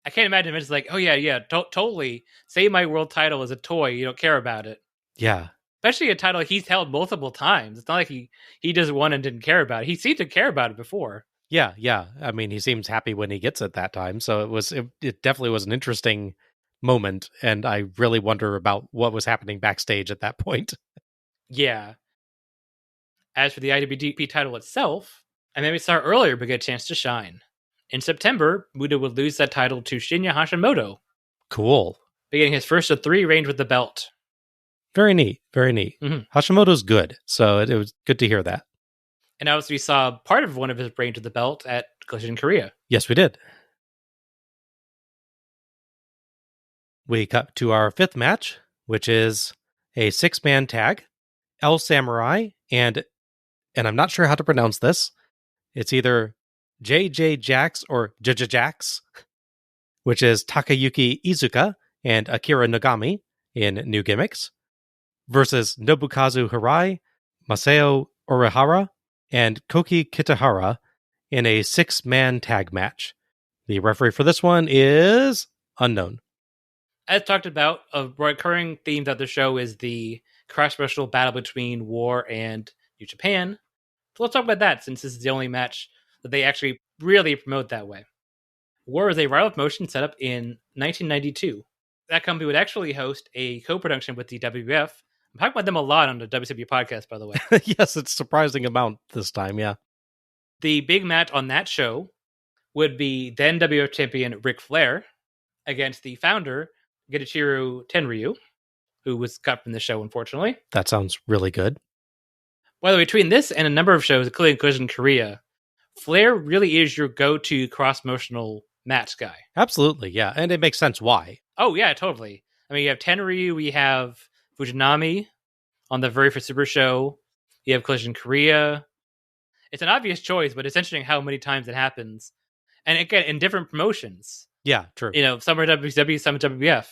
I can't imagine it's like, oh yeah, totally. Say my world title is a toy. You don't care about it. Yeah. Especially a title he's held multiple times. It's not like he just won and didn't care about it. He seemed to care about it before. Yeah. I mean, he seems happy when he gets it that time. So it definitely was an interesting moment. And I really wonder about what was happening backstage at that point. Yeah. As for the IWGP title itself, I maybe start earlier but get a chance to shine. In September, Muta would lose that title to Shinya Hashimoto. Cool. Beginning his first of 3 reigns with the belt. Very neat. Mm-hmm. Hashimoto's good. So it was good to hear that. And obviously we saw part of one of his reigns with the belt at Collision Korea. Yes, we did. We cut to our 5th match, which is a 6-man tag. El Samurai and I'm not sure how to pronounce this. It's either JJ Jax or JJ Jax, which is Takayuki Iizuka and Akira Nagami in New Gimmicks, versus Nobukazu Hirai, Masao Orihara, and Koki Kitahara in a 6-man tag match. The referee for this one is unknown. As talked about, a recurring theme of the show is the cross-promotional battle between War and New Japan. So let's talk about that, since this is the only match that they actually really promote that way. War is a rival promotion set up in 1992. That company would actually host a co-production with the WWF. I'm talking about them a lot on the WCW podcast, by the way. Yes, it's a surprising amount this time, yeah. The big match on that show would be then WWF champion Ric Flair against the founder, Genichiro Tenryu, who was cut from the show, unfortunately. That sounds really good. By the way, between this and a number of shows, including Collision Korea, Flair really is your go-to cross-promotional match guy. Absolutely, yeah. And it makes sense why. Oh, yeah, totally. I mean, you have Tenryu, we have Fujinami on the very first Super Show. You have Collision Korea. It's an obvious choice, but it's interesting how many times it happens. And again, in different promotions. Yeah, true. You know, some are WCW, some are WWF.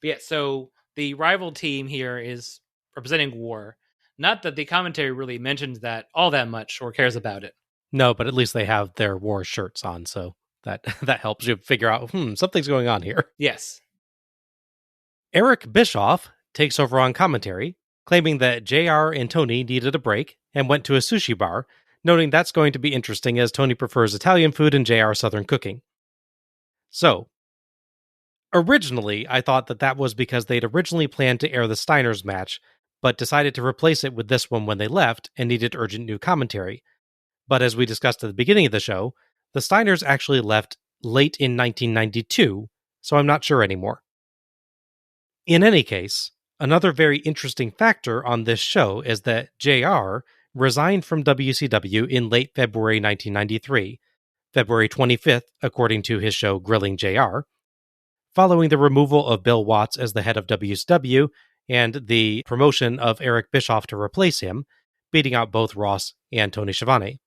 But yeah, so the rival team here is representing War. Not that the commentary really mentions that all that much or cares about it. No, but at least they have their War shirts on, so that helps you figure out, something's going on here. Yes. Eric Bischoff takes over on commentary, claiming that JR and Tony needed a break and went to a sushi bar, noting that's going to be interesting as Tony prefers Italian food and JR Southern cooking. So, originally, I thought that was because they'd originally planned to air the Steiners match, but decided to replace it with this one when they left and needed urgent new commentary. But as we discussed at the beginning of the show, the Steiners actually left late in 1992, so I'm not sure anymore. In any case, another very interesting factor on this show is that JR resigned from WCW in late February 1993, February 25th, according to his show Grilling JR, following the removal of Bill Watts as the head of WCW and the promotion of Eric Bischoff to replace him, beating out both Ross and Tony Schiavone.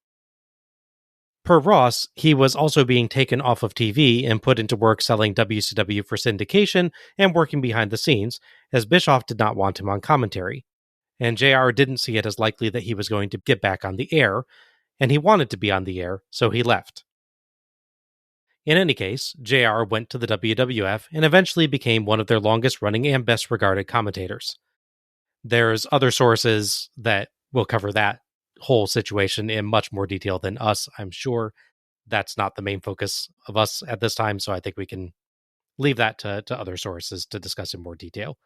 Per Ross, he was also being taken off of TV and put into work selling WCW for syndication and working behind the scenes, as Bischoff did not want him on commentary. And JR didn't see it as likely that he was going to get back on the air, and he wanted to be on the air, so he left. In any case, JR went to the WWF and eventually became one of their longest-running and best-regarded commentators. There's other sources that will cover that whole situation in much more detail than us, I'm sure, that's not the main focus of us at this time, so I think we can leave that to other sources to discuss in more detail.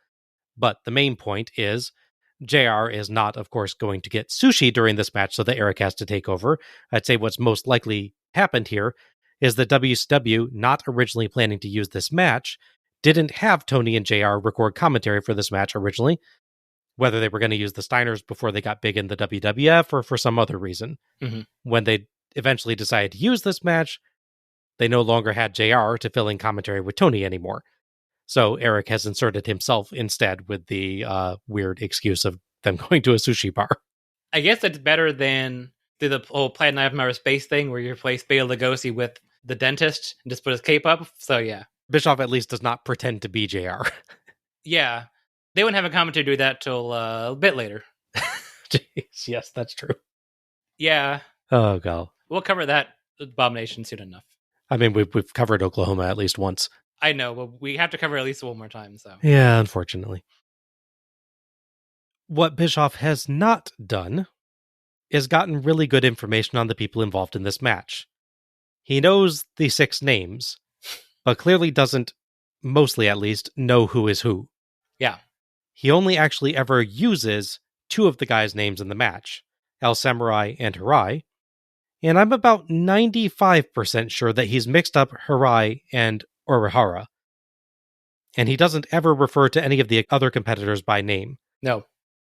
But the main point is JR is not, of course, going to get sushi during this match so that Eric has to take over. I'd say what's most likely happened here is that WCW, not originally planning to use this match, didn't have Tony and JR record commentary for this match originally, whether they were going to use the Steiners before they got big in the WWF or for some other reason. Mm-hmm. When they eventually decided to use this match, they no longer had JR to fill in commentary with Tony anymore. So Eric has inserted himself instead with the weird excuse of them going to a sushi bar. I guess that's better than the whole Planet Nine of Outer Space thing where you replace Bela Lugosi with the dentist and just put his cape up. So yeah. Bischoff at least does not pretend to be JR. Yeah. They wouldn't have a commentary do that till a bit later. Jeez, yes, that's true. Yeah. Oh, God. We'll cover that abomination soon enough. I mean, we've covered Oklahoma at least once. I know, but we have to cover at least one more time. So yeah, unfortunately. What Bischoff has not done is gotten really good information on the people involved in this match. He knows the 6 names, but clearly doesn't, mostly at least, know who is who. Yeah. He only actually ever uses 2 of the guys' names in the match, El Samurai and Hirai, and I'm about 95% sure that he's mixed up Hirai and Orihara. And he doesn't ever refer to any of the other competitors by name. No.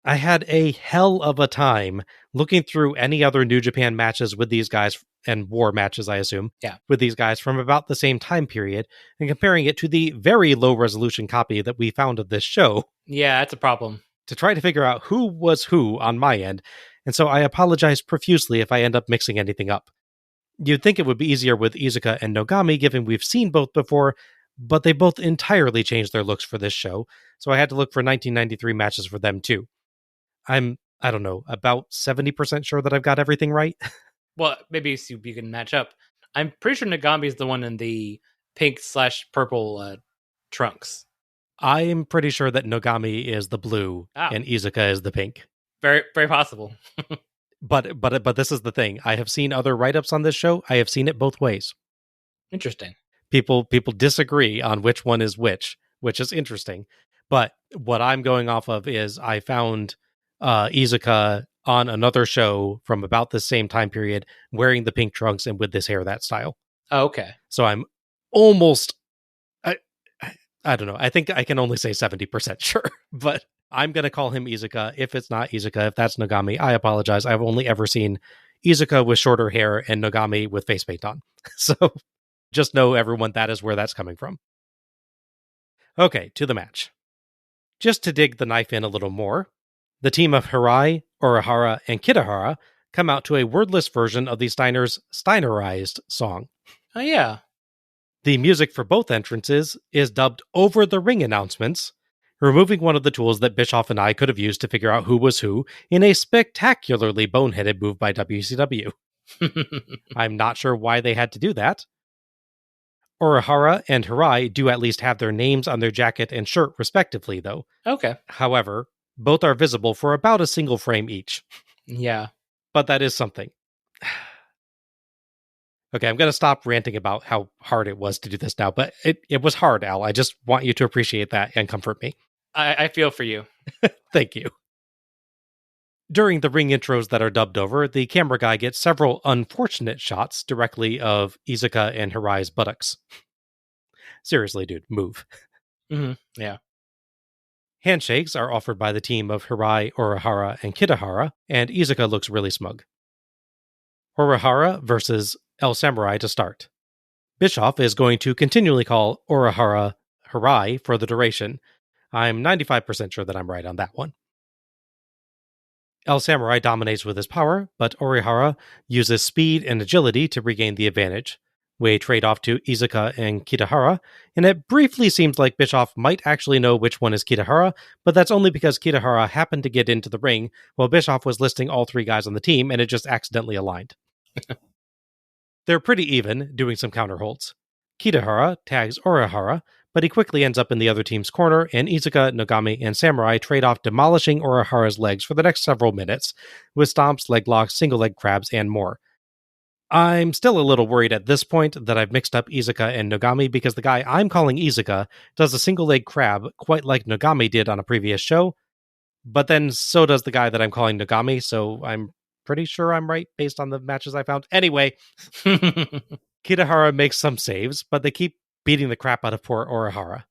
I had a hell of a time looking through any other New Japan matches with these guys, and war matches, I assume, with these guys from about the same time period, and comparing it to the very low-resolution copy that we found of this show. Yeah, that's a problem. To try to figure out who was who on my end, and so I apologize profusely if I end up mixing anything up. You'd think it would be easier with Iizuka and Nogami, given we've seen both before, but they both entirely changed their looks for this show, so I had to look for 1993 matches for them too. I'm, I don't know, about 70% sure that I've got everything right. Well, maybe you can match up. I'm pretty sure Nagami is the one in the pink/purple trunks. I'm pretty sure that Nogami is the blue and Iizuka is the pink. Very, very possible. But this is the thing. I have seen other write-ups on this show. I have seen it both ways. Interesting. People disagree on which one is which is interesting. But what I'm going off of is I found Iizuka on another show from about the same time period wearing the pink trunks and with this hair, that style. Oh, okay. So I'm almost, I don't know. I think I can only say 70% sure, but I'm going to call him Iizuka. If it's not Iizuka, if that's Nogami, I apologize. I've only ever seen Iizuka with shorter hair and Nogami with face paint on. So just know, everyone, that is where that's coming from. Okay, to the match. Just to dig the knife in a little more, the team of Hirai, Orihara, and Kitahara come out to a wordless version of the Steiners' Steinerized song. Oh, yeah. The music for both entrances is dubbed over the ring announcements, removing one of the tools that Bischoff and I could have used to figure out who was who in a spectacularly boneheaded move by WCW. I'm not sure why they had to do that. Orihara and Hirai do at least have their names on their jacket and shirt respectively, though. Okay. However, both are visible for about a single frame each. Yeah. But that is something. Okay, I'm going to stop ranting about how hard it was to do this now, but it was hard, Al. I just want you to appreciate that and comfort me. I feel for you. Thank you. During the ring intros that are dubbed over, the camera guy gets several unfortunate shots directly of Iizuka and Hirai's buttocks. Seriously, dude, move. Mm-hmm. Yeah. Handshakes are offered by the team of Hirai, Orihara, and Kitahara, and Iizuka looks really smug. Orihara versus El Samurai to start. Bischoff is going to continually call Orihara Hirai for the duration. I'm 95% sure that I'm right on that one. El Samurai dominates with his power, but Orihara uses speed and agility to regain the advantage. We trade off to Iizuka and Kitahara, and it briefly seems like Bischoff might actually know which one is Kitahara, but that's only because Kitahara happened to get into the ring while Bischoff was listing all 3 guys on the team, and it just accidentally aligned. They're pretty even, doing some counterholds. Kitahara tags Orihara, but he quickly ends up in the other team's corner, and Iizuka, Nogami, and Samurai trade off demolishing Orihara's legs for the next several minutes, with stomps, leg locks, single leg crabs, and more. I'm still a little worried at this point that I've mixed up Izuka and Nogami because the guy I'm calling Izuka does a single leg crab quite like Nogami did on a previous show, but then so does the guy that I'm calling Nogami, so I'm pretty sure I'm right based on the matches I found. Anyway, Kitahara makes some saves, but they keep beating the crap out of poor Orihara.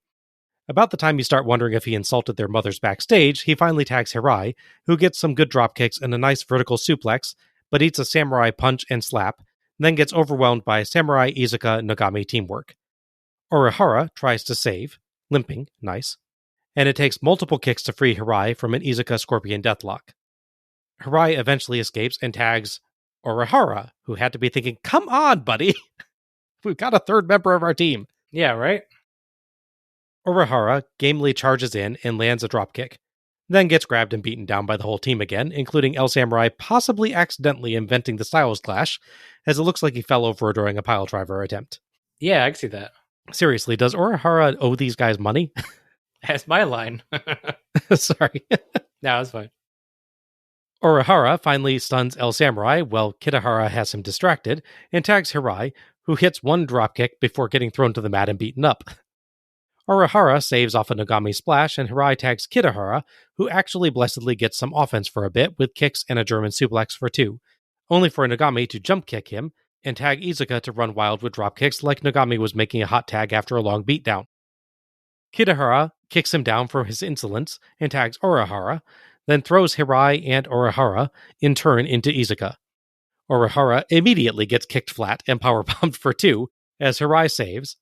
About the time you start wondering if he insulted their mothers backstage, he finally tags Hirai, who gets some good drop kicks and a nice vertical suplex, but eats a samurai punch and slap, then gets overwhelmed by samurai Izuka Nogami teamwork. Orihara tries to save, limping, nice, and it takes multiple kicks to free Hirai from an Izuka Scorpion Deathlock. Hirai eventually escapes and tags Orihara, who had to be thinking, come on, buddy! We've got a third member of our team. Yeah, right? Orihara gamely charges in and lands a dropkick, then gets grabbed and beaten down by the whole team again, including El Samurai possibly accidentally inventing the Styles Clash, as it looks like he fell over during a piledriver attempt. Yeah, I can see that. Seriously, does Orihara owe these guys money? That's my line. Sorry. No, that's fine. Orihara finally stuns El Samurai while Kitahara has him distracted, and tags Hirai, who hits one dropkick before getting thrown to the mat and beaten up. Orihara saves off a Nogami splash, and Hirai tags Kitahara, who actually blessedly gets some offense for a bit with kicks and a German suplex for 2, only for Nogami to jump kick him and tag Izuka to run wild with drop kicks like Nogami was making a hot tag after a long beatdown. Kitahara kicks him down for his insolence and tags Orihara, then throws Hirai and Orihara in turn into Izuka. Orihara immediately gets kicked flat and powerbombed for 2 as Hirai saves,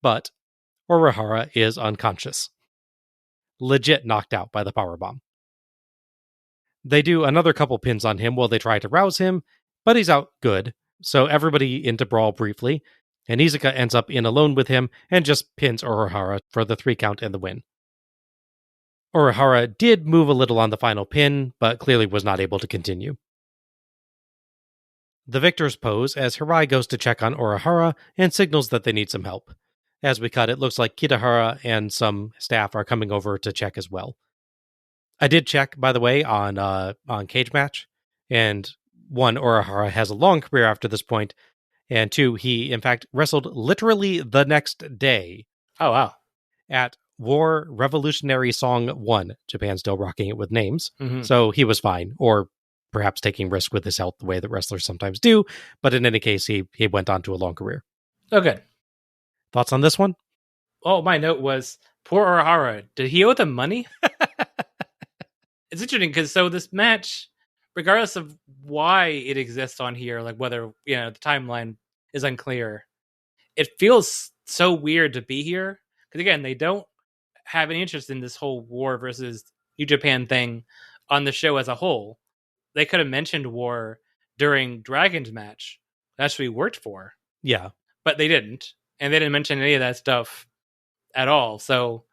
but Orihara is unconscious. Legit knocked out by the powerbomb. They do another couple pins on him while they try to rouse him, but he's out good, so everybody into brawl briefly, and Izuka ends up in alone with him and just pins Orihara for the 3 count and the win. Orihara did move a little on the final pin, but clearly was not able to continue. The victors pose as Hirai goes to check on Orihara and signals that they need some help. As we cut, it looks like Kitahara and some staff are coming over to check as well. I did check, by the way, on Cage Match, and 1, Orihara has a long career after this point, and 2, he in fact wrestled literally the next day. Oh, wow. At War Revolutionary Song 1, Japan still rocking it with names, Mm-hmm. So he was fine, or perhaps taking risk with his health the way that wrestlers sometimes do, but in any case, he went on to a long career. Oh, good. Thoughts on this one? Oh, my note was, poor Orihara, did he owe them money? It's interesting, because so this match, regardless of why it exists on here, like whether, the timeline is unclear, it feels so weird to be here. Because again, they don't have any interest in this whole War versus New Japan thing on the show as a whole. They could have mentioned War during Dragon's match. That's what he worked for. Yeah. But they didn't. And they didn't mention any of that stuff at all. So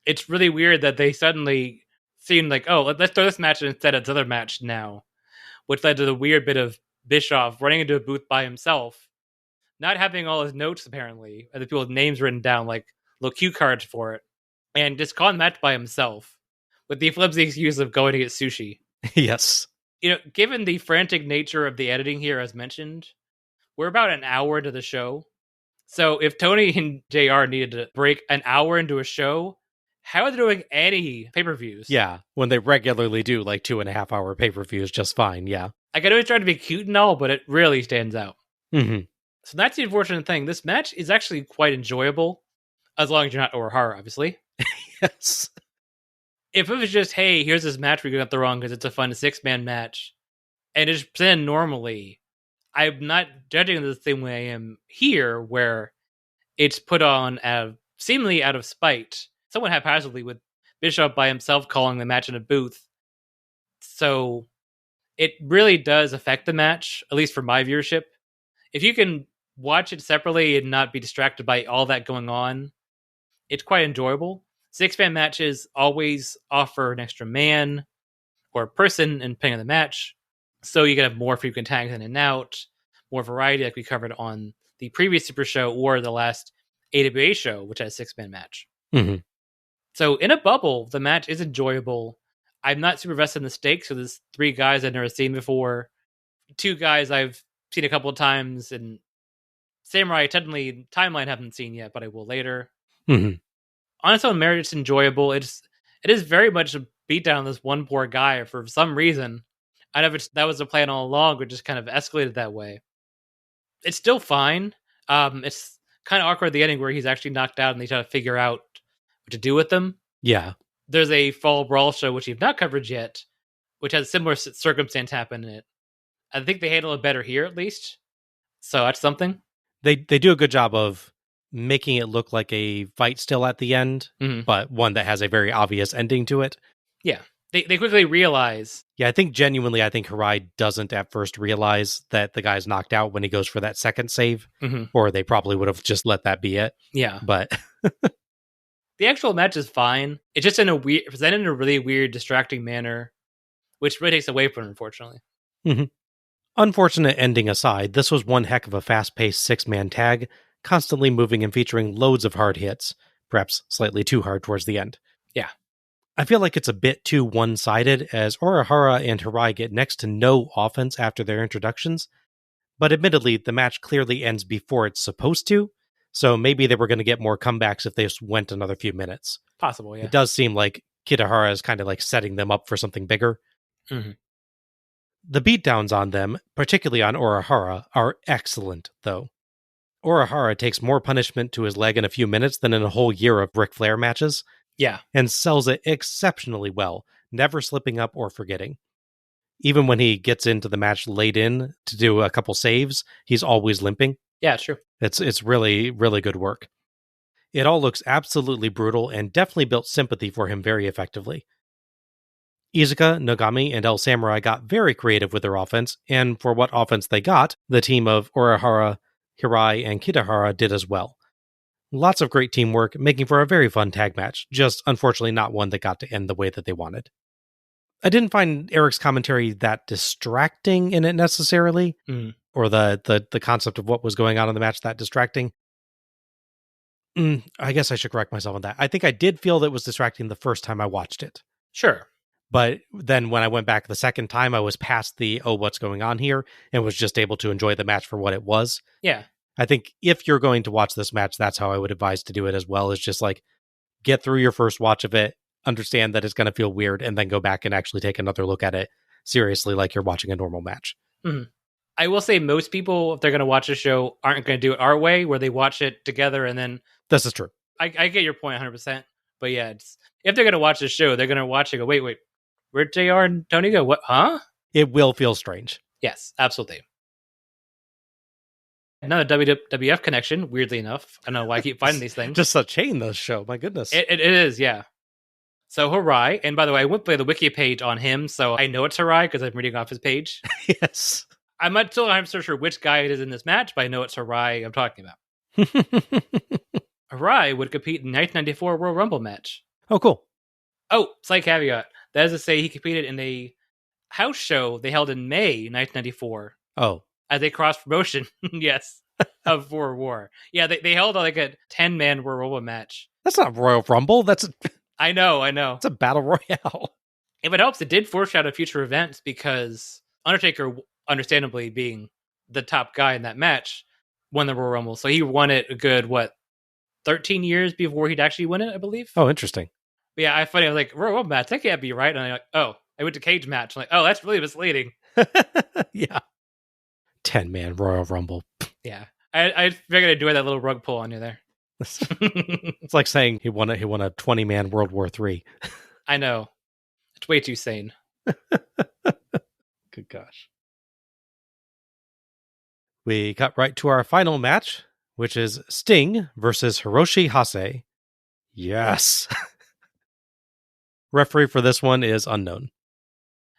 it's really weird that they suddenly seemed like, oh, let's throw this match instead of this other match now. Which led to the weird bit of Bischoff running into a booth by himself, not having all his notes apparently, and the people's names written down, like little cue cards for it, and just calling the match by himself with the flimsy excuse of going to get sushi. Yes. Given the frantic nature of the editing here, as mentioned, we're about an hour into the show. So if Tony and JR needed to break an hour into a show, how are they doing any pay-per-views? Yeah, when they regularly do like 2.5 hour pay-per-views just fine, yeah. Like, I know he's trying to be cute and all, but it really stands out. Mm-hmm. So that's the unfortunate thing. This match is actually quite enjoyable, as long as you're not Orihara, obviously. Yes. If it was just, hey, here's this match we're going to throw on because it's a fun 6-man match, and it's presented normally, I'm not judging it the same way I am here, where it's put on seemingly out of spite, somewhat haphazardly, with Bishop by himself calling the match in a booth. So it really does affect the match, at least for my viewership. If you can watch it separately and not be distracted by all that going on, it's quite enjoyable. 6-man matches always offer an extra man or person, and depending on the match, so you can have more frequent tags in and out, more variety, like we covered on the previous Super Show or the last AWA show, which has a 6-man match. Mm-hmm. So in a bubble, the match is enjoyable. I'm not super vested in the stakes, so there's 3 guys I've never seen before, 2 guys I've seen a couple of times, and Samurai technically timeline haven't seen yet, but I will later. Mm-hmm. On its own merit, it's enjoyable. It is very much a beatdown on this one poor guy for some reason. I don't know if that was the plan all along, or just kind of escalated that way. It's still fine. It's kind of awkward at the ending where he's actually knocked out and they try to figure out what to do with him. Yeah. There's a Fall Brawl show, which you've not covered yet, which has a similar circumstance happen in it. I think they handle it better here, at least. So that's something. They do a good job of making it look like a fight still at the end, but one that has a very obvious ending to it. Yeah. They quickly realize. Yeah, I think Hirai doesn't at first realize that the guy's knocked out when he goes for that second save, or they probably would have just let that be it. Yeah. But the actual match is fine. It's just presented in a really weird, distracting manner, which really takes away from it, unfortunately. Unfortunate ending aside, this was one heck of a fast-paced six-man tag, constantly moving and featuring loads of hard hits, perhaps slightly too hard towards the end. Yeah. I feel like it's a bit too one-sided, as Orihara and Hirai get next to no offense after their introductions, but admittedly, the match clearly ends before it's supposed to, so maybe they were going to get more comebacks if they just went another few minutes. Possible, yeah. It does seem like Kitahara is kind of like setting them up for something bigger. The beatdowns on them, particularly on Orihara, are excellent, though. Orihara takes more punishment to his leg in a few minutes than in a whole year of Ric Flair matches. Yeah. And sells it exceptionally well, never slipping up or forgetting. Even when he gets into the match late in to do a couple saves, he's always limping. Yeah, true. It's really, really good work. It all looks absolutely brutal and definitely built sympathy for him very effectively. Iizuka, Nogami, and El Samurai got very creative with their offense, and for what offense they got, the team of Orihara, Hirai, and Kitahara did as well. Lots of great teamwork, making for a very fun tag match, just unfortunately not one that got to end the way that they wanted. I didn't find Eric's commentary that distracting in it necessarily, or the concept of what was going on in the match that distracting. I guess I should correct myself on that. I think I did feel that it was distracting the first time I watched it. Sure. But then when I went back the second time, I was past the, what's going on here, and was just able to enjoy the match for what it was. Yeah. I think if you're going to watch this match, that's how I would advise to do it as well, is just like, get through your first watch of it, understand that it's going to feel weird, and then go back and actually take another look at it seriously like you're watching a normal match. I will say most people, if they're going to watch a show, aren't going to do it our way, where they watch it together and then... This is true. I get your point 100%. But yeah, if they're going to watch the show, they're going to watch it and go, wait, where'd JR and Tony go? What? Huh? It will feel strange. Yes, absolutely. Another WWF connection, weirdly enough. I don't know why I keep finding these things. Just a chain, this show. My goodness. It is, yeah. So Hirai, and by the way, I went by the wiki page on him, so I know it's Hirai because I'm reading off his page. Yes. I'm not still I'm so sure which guy it is in this match, but I know it's Hirai I'm talking about. Hirai would compete in the 1994 Royal Rumble match. Oh, cool. Oh, slight caveat. That is to say, he competed in a house show they held in May 1994. Oh. As a cross promotion, yes, of War War. Yeah, they held like a 10-man Royal Rumble match. That's not Royal Rumble. I know. It's a battle royale. If it helps, it did foreshadow future events because Undertaker, understandably being the top guy in that match, won the Royal Rumble. So he won it a good, 13 years before he'd actually win it, I believe. Oh, interesting. But yeah, I was like, Royal Rumble match, that can't be right. And I'm like, oh, I went to cage match. I'm like, oh, that's really misleading. Yeah. 10-man Royal Rumble. Yeah. I figured I'd do that little rug pull on you there. It's like saying he won a 20-man World War III. I know. It's way too sane. Good gosh. We cut right to our final match, which is Sting versus Hiroshi Hase. Yes. Referee for this one is unknown.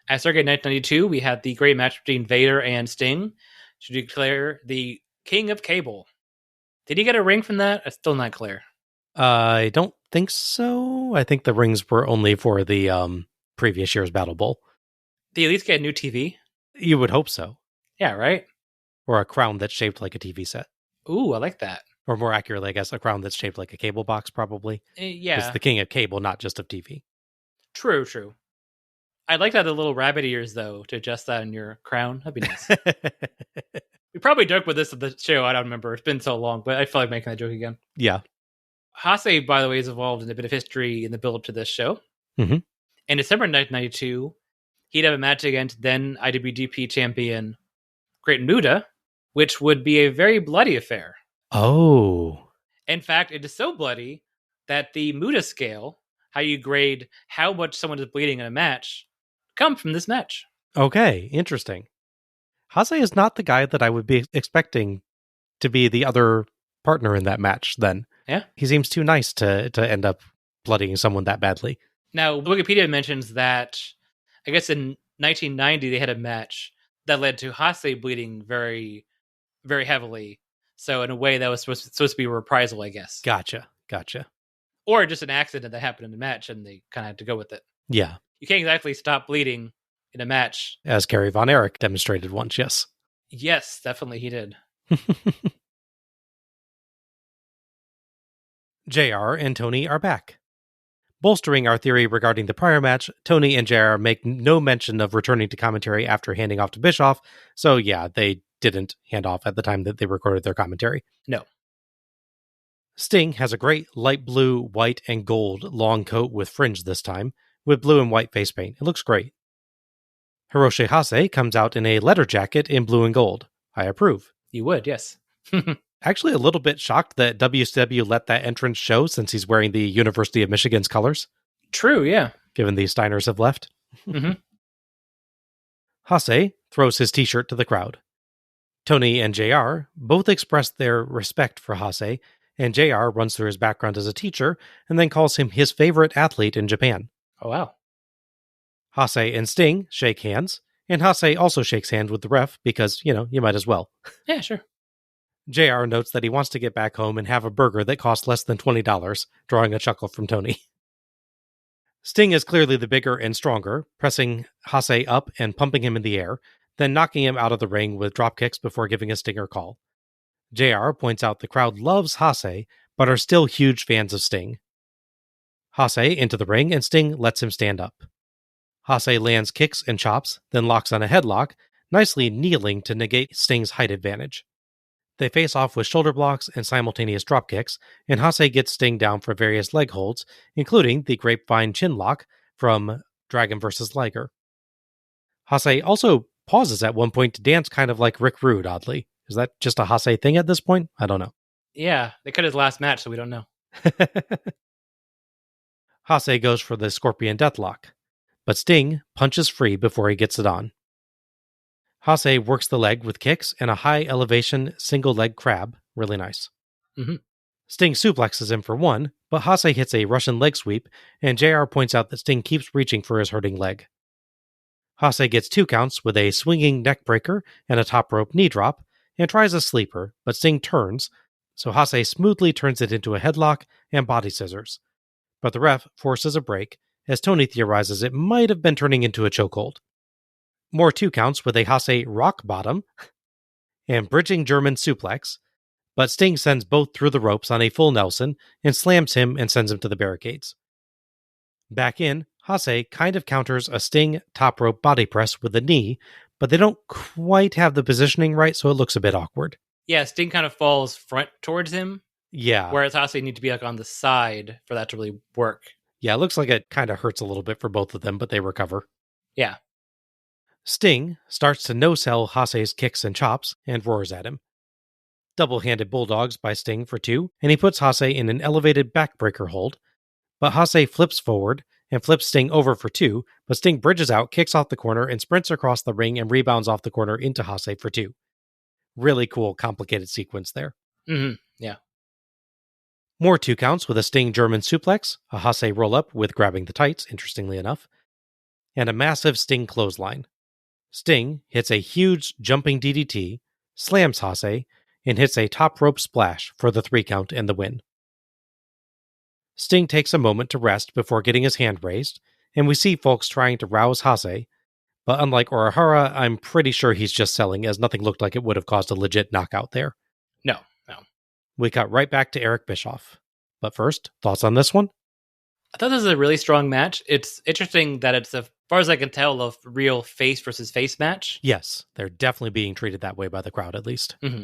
At Starrcade 1992, we had the great match between Vader and Sting to declare the King of Cable. Did he get a ring from that? It's still not clear. I don't think so. I think the rings were only for the previous year's Battle Bowl. Did he at least get a new TV? You would hope so. Yeah, right? Or a crown that's shaped like a TV set. Ooh, I like that. Or more accurately, I guess, a crown that's shaped like a cable box, probably. Yeah. It's the king of cable, not just of TV. True. I'd like to have the little rabbit ears, though, to adjust that in your crown. That'd be nice. probably joked with this at the show. I don't remember. It's been so long, but I feel like making that joke again. Yeah. Hase, by the way, is involved in a bit of history in the build-up to this show. Mm-hmm. In December 1992, he'd have a match against then IWGP champion Great Muta, which would be a very bloody affair. Oh. In fact, it is so bloody that the Muta scale, how you grade how much someone is bleeding in a match, comes from this match. Okay, interesting. Hase is not the guy that I would be expecting to be the other partner in that match then. Yeah. He seems too nice to end up bloodying someone that badly. Now, Wikipedia mentions that, I guess in 1990, they had a match that led to Hase bleeding very, very heavily. So in a way, that was supposed to be a reprisal, I guess. Gotcha. Or just an accident that happened in the match, and they kind of had to go with it. Yeah. You can't exactly stop bleeding in a match. As Kerry Von Erich demonstrated once, yes. Yes, definitely he did. JR and Tony are back. Bolstering our theory regarding the prior match, Tony and JR make no mention of returning to commentary after handing off to Bischoff, so yeah, they didn't hand off at the time that they recorded their commentary. No. Sting has a great light blue, white, and gold long coat with fringe this time, with blue and white face paint. It looks great. Hiroshi Hase comes out in a leather jacket in blue and gold. I approve. You would, yes. Actually, a little bit shocked that WCW let that entrance show since he's wearing the University of Michigan's colors. True, yeah. Given the Steiners have left. Mm-hmm. Hase throws his t-shirt to the crowd. Tony and JR both express their respect for Hase, and JR runs through his background as a teacher and then calls him his favorite athlete in Japan. Oh, wow. Hase and Sting shake hands, and Hase also shakes hands with the ref because, you might as well. Yeah, sure. JR notes that he wants to get back home and have a burger that costs less than $20, drawing a chuckle from Tony. Sting is clearly the bigger and stronger, pressing Hase up and pumping him in the air, then knocking him out of the ring with drop kicks before giving a Stinger call. JR points out the crowd loves Hase, but are still huge fans of Sting. Hase into the ring, and Sting lets him stand up. Hase lands kicks and chops, then locks on a headlock, nicely kneeling to negate Sting's height advantage. They face off with shoulder blocks and simultaneous drop kicks, and Hase gets Sting down for various leg holds, including the grapevine chin lock from Dragon vs. Liger. Hase also pauses at one point to dance kind of like Rick Rude, oddly. Is that just a Hase thing at this point? I don't know. Yeah, they cut his last match, so we don't know. Hase goes for the Scorpion Deathlock, but Sting punches free before he gets it on. Hase works the leg with kicks and a high elevation single leg crab. Really nice. Mm-hmm. Sting suplexes him for one, but Hase hits a Russian leg sweep, and JR points out that Sting keeps reaching for his hurting leg. Hase gets 2 counts with a swinging neck breaker and a top rope knee drop, and tries a sleeper, but Sting turns, so Hase smoothly turns it into a headlock and body scissors. But the ref forces a break, as Tony theorizes it might have been turning into a chokehold. More 2 counts with a Hase rock bottom and bridging German suplex, but Sting sends both through the ropes on a full Nelson and slams him and sends him to the barricades. Back in, Hase kind of counters a Sting top rope body press with a knee, but they don't quite have the positioning right, so it looks a bit awkward. Yeah, Sting kind of falls front towards him. Yeah. Whereas Hase need to be like on the side for that to really work. Yeah, it looks like it kind of hurts a little bit for both of them, but they recover. Yeah. Sting starts to no-sell Hase's kicks and chops and roars at him. Double-handed bulldogs by Sting for 2, and he puts Hase in an elevated backbreaker hold, but Hase flips forward and flips Sting over for 2, but Sting bridges out, kicks off the corner, and sprints across the ring and rebounds off the corner into Hase for 2. Really cool, complicated sequence there. Mm-hmm. Yeah. More 2 counts with a Sting German suplex, a Hase roll-up with grabbing the tights, interestingly enough, and a massive Sting clothesline. Sting hits a huge jumping DDT, slams Hase, and hits a top rope splash for the 3 count and the win. Sting takes a moment to rest before getting his hand raised, and we see folks trying to rouse Hase, but unlike Orihara, I'm pretty sure he's just selling, as nothing looked like it would have caused a legit knockout there. No. We cut right back to Eric Bischoff. But first, thoughts on this one? I thought this was a really strong match. It's interesting that it's, as far as I can tell, a real face versus face match. Yes, they're definitely being treated that way by the crowd, at least. Mm-hmm.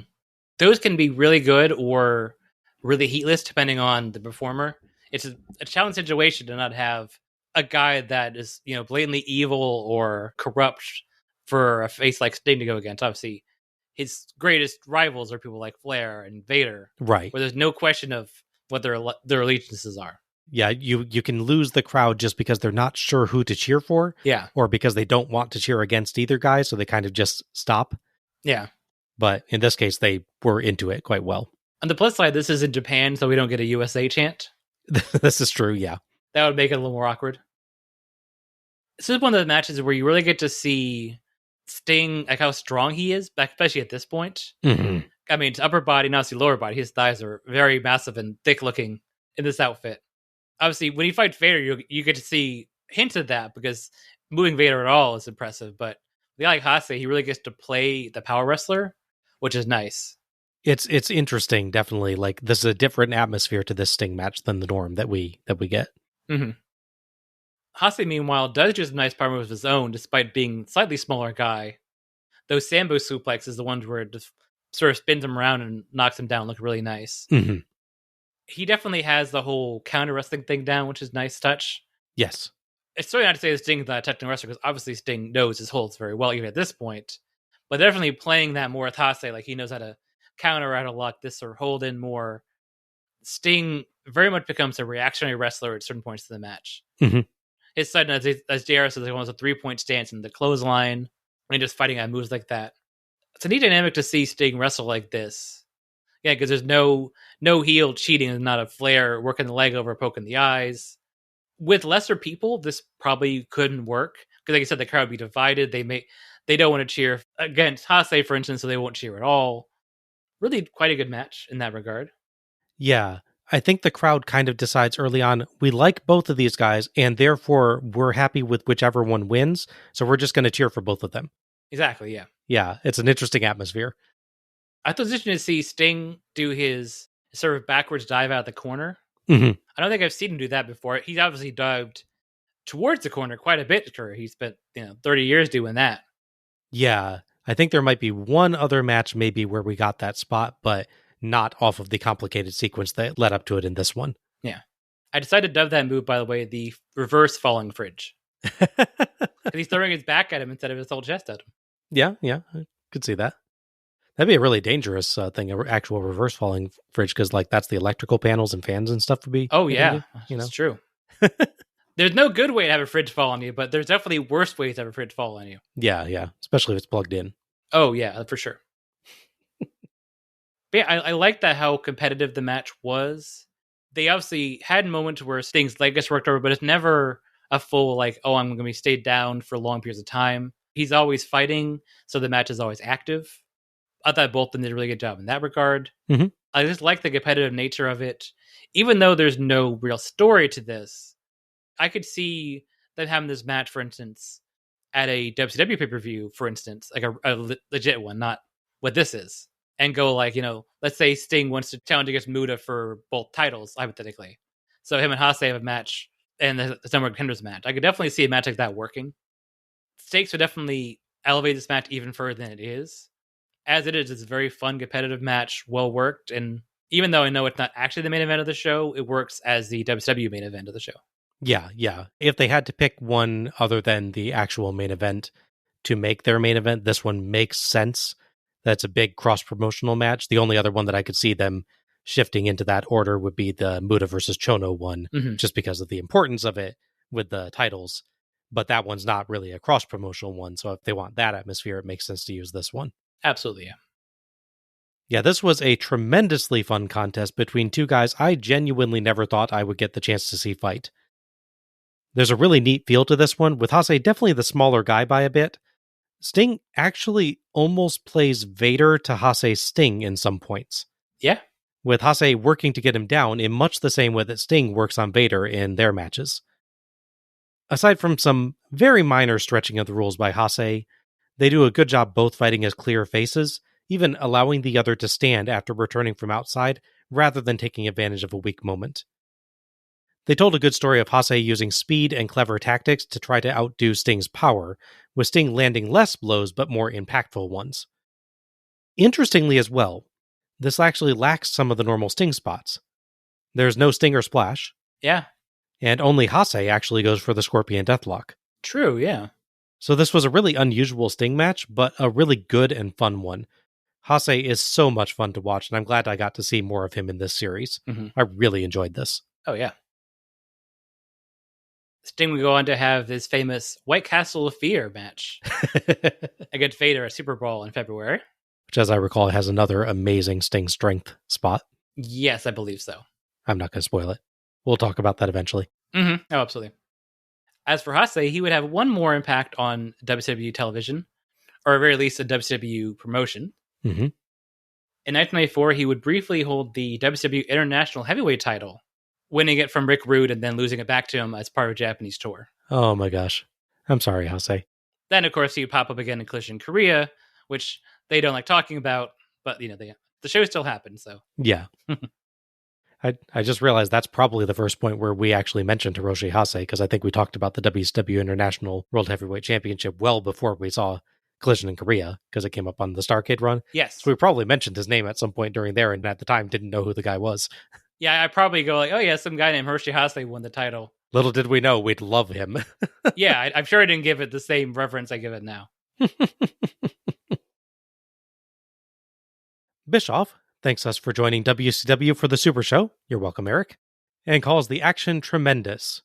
Those can be really good or really heatless, depending on the performer. It's a challenge situation to not have a guy that is, blatantly evil or corrupt for a face like Sting to go against. Obviously, his greatest rivals are people like Flair and Vader, Right. where there's no question of what their allegiances are. Yeah, you can lose the crowd just because they're not sure who to cheer for. Yeah. Or because they don't want to cheer against either guy, so they kind of just stop. Yeah. But in this case, they were into it quite well. On the plus side, this is in Japan, so we don't get a USA chant. This is true, yeah. That would make it a little more awkward. This is one of the matches where you really get to see Sting, like how strong he is, especially at this point. Mm-hmm. I mean, his upper body, not his lower body. His thighs are very massive and thick looking in this outfit. Obviously, when he fights Vader, you get to see hints of that because moving Vader at all is impressive. But the guy like Hase, he really gets to play the power wrestler, which is nice. It's interesting, definitely. Like, this is a different atmosphere to this Sting match than the norm that we get. Mm-hmm. Hase, meanwhile, does just a nice power move of his own, despite being a slightly smaller guy. Those Sambo suplexes, the ones where it just sort of spins him around and knocks him down, look really nice. Mm-hmm. He definitely has the whole counter wrestling thing down, which is a nice touch. Yes. It's certainly not to say that Sting's not a technical wrestler, because obviously Sting knows his holds very well, even at this point. But definitely playing that more with Hase, like he knows how to counter out of luck, this or hold in more. Sting very much becomes a reactionary wrestler at certain points of the match. Mm-hmm. His sudden, as JR says, he wants a 3-point stance in the clothesline and just fighting on moves like that. It's a neat dynamic to see Sting wrestle like this. Yeah, because there's no heel cheating and not a Flair working the leg over, poking the eyes. With lesser people, this probably couldn't work. Because like I said, the crowd would be divided. They don't want to cheer against Hase, for instance, so they won't cheer at all. Really quite a good match in that regard. Yeah. I think the crowd kind of decides early on, we like both of these guys, and therefore we're happy with whichever one wins, so we're just going to cheer for both of them. Exactly, yeah. Yeah, it's an interesting atmosphere. I thought it was interesting to see Sting do his sort of backwards dive out of the corner. Mm-hmm. I don't think I've seen him do that before. He's obviously dived towards the corner quite a bit. He spent 30 years doing that. Yeah, I think there might be one other match maybe where we got that spot, but not off of the complicated sequence that led up to it in this one. Yeah. I decided to dub that move, by the way, the reverse falling fridge. He's throwing his back at him instead of his whole chest at him. Yeah, I could see that. That'd be a really dangerous thing, an actual reverse falling fridge, because that's the electrical panels and fans and stuff would be. Oh, yeah. That's true. There's no good way to have a fridge fall on you, but there's definitely worse ways to have a fridge fall on you. Yeah. Especially if it's plugged in. Oh, yeah, for sure. But yeah, I like that how competitive the match was. They obviously had moments where Sting's leg gets worked over, but it's never a full, I'm going to be stayed down for long periods of time. He's always fighting, so the match is always active. I thought both of them did a really good job in that regard. Mm-hmm. I just like the competitive nature of it. Even though there's no real story to this, I could see them having this match, for instance, at a WCW pay-per-view, for instance, like a legit one, not what this is. And go let's say Sting wants to challenge against Muta for both titles, hypothetically. So him and Hase have a match, and the Summer Contenders match. I could definitely see a match like that working. Stakes would definitely elevate this match even further than it is. As it is, it's a very fun, competitive match, well worked, and even though I know it's not actually the main event of the show, it works as the WCW main event of the show. Yeah. If they had to pick one other than the actual main event to make their main event, this one makes sense. That's a big cross-promotional match. The only other one that I could see them shifting into that order would be the Muta versus Chono one, just because of the importance of it with the titles. But that one's not really a cross-promotional one, so if they want that atmosphere, it makes sense to use this one. Absolutely, yeah. Yeah, this was a tremendously fun contest between two guys I genuinely never thought I would get the chance to see fight. There's a really neat feel to this one, with Hase definitely the smaller guy by a bit. Sting actually almost plays Vader to Hase's Sting in some points. Yeah. With Hase working to get him down in much the same way that Sting works on Vader in their matches. Aside from some very minor stretching of the rules by Hase, they do a good job both fighting as clear faces, even allowing the other to stand after returning from outside, rather than taking advantage of a weak moment. They told a good story of Hase using speed and clever tactics to try to outdo Sting's power, with Sting landing less blows but more impactful ones. Interestingly as well, this actually lacks some of the normal Sting spots. There's no Stinger Splash, Yeah. and only Hase actually goes for the Scorpion Deathlock. True, yeah. So this was a really unusual Sting match, but a really good and fun one. Hase is so much fun to watch, and I'm glad I got to see more of him in this series. Mm-hmm. I really enjoyed this. Oh, yeah. Sting would go on to have his famous White Castle of Fear match against Vader at Super Bowl in February. Which, as I recall, has another amazing Sting strength spot. Yes, I believe so. I'm not going to spoil it. We'll talk about that eventually. Mm-hmm. Oh, absolutely. As for Hase, he would have one more impact on WCW television, or at very least a WCW promotion. Mm-hmm. In 1994, he would briefly hold the WCW International Heavyweight title, winning it from Rick Rude and then losing it back to him as part of a Japanese tour. Oh my gosh. I'm sorry, Hase. Then, of course, he would pop up again in Collision Korea, which they don't like talking about, but, the show still happened, so. Yeah. I just realized that's probably the first point where we actually mentioned Hiroshi Hase, because I think we talked about the WCW International World Heavyweight Championship well before we saw Collision in Korea, because it came up on the Starrcade run. Yes. So we probably mentioned his name at some point during there, and at the time didn't know who the guy was. Yeah, I probably go like, oh yeah, some guy named Hiroshi Hase won the title. Little did we know we'd love him. Yeah, I'm sure I didn't give it the same reverence I give it now. Bischoff thanks us for joining WCW for the Super Show. You're welcome, Eric. And calls the action tremendous.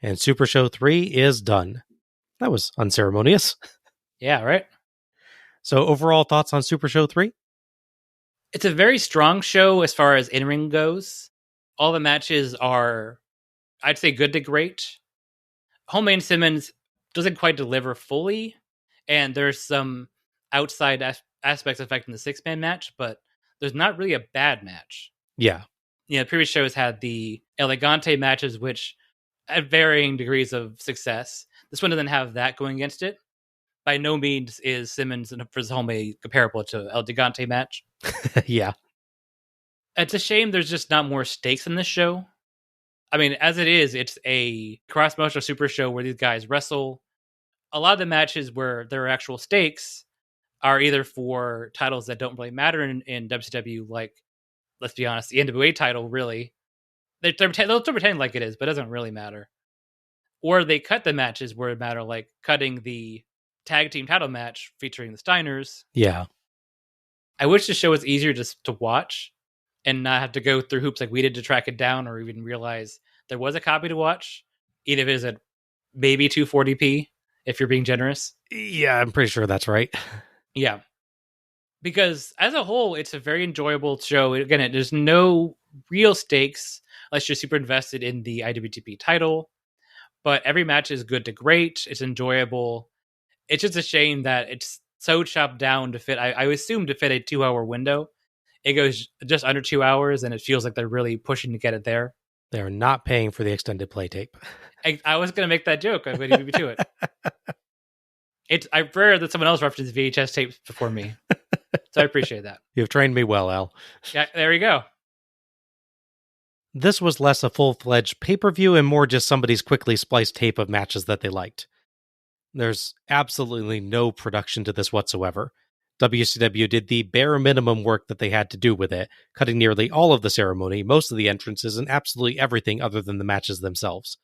And Supershow III is done. That was unceremonious. Yeah, right? So overall thoughts on Supershow III? It's a very strong show as far as in-ring goes. All the matches are, I'd say, good to great. Homemade Simmons doesn't quite deliver fully, and there's some outside aspects affecting the six-man match, but there's not really a bad match. Yeah. Previous shows had the Elegante matches, which had varying degrees of success. This one doesn't have that going against it. By no means is Simmons and his homemade comparable to El Gigante match. Yeah. It's a shame there's just not more stakes in this show. I mean, as it is, it's a cross-promotional super show where these guys wrestle. A lot of the matches where there are actual stakes are either for titles that don't really matter in WCW, like, let's be honest, the NWA title, really. They'll pretend like it is, but it doesn't really matter. Or they cut the matches where it matter, like cutting the tag team title match featuring the Steiners. Yeah. I wish the show was easier to watch and not have to go through hoops like we did to track it down or even realize there was a copy to watch, even if it is at maybe 240p, if you're being generous. Yeah, I'm pretty sure that's right. Yeah. Because as a whole, it's a very enjoyable show. Again, there's no real stakes unless you're super invested in the IWGP title. But every match is good to great. It's enjoyable. It's just a shame that it's so chopped down to fit. I assume to fit a 2-hour window. It goes just under 2 hours, and it feels like they're really pushing to get it there. They're not paying for the extended play tape. I was going to make that joke. I waited to it. I'm rare that someone else references VHS tapes before me. So I appreciate that. You've trained me well, Al. Yeah, there you go. This was less a full-fledged pay-per-view and more just somebody's quickly spliced tape of matches that they liked. There's absolutely no production to this whatsoever. WCW did the bare minimum work that they had to do with it, cutting nearly all of the ceremony, most of the entrances, and absolutely everything other than the matches themselves.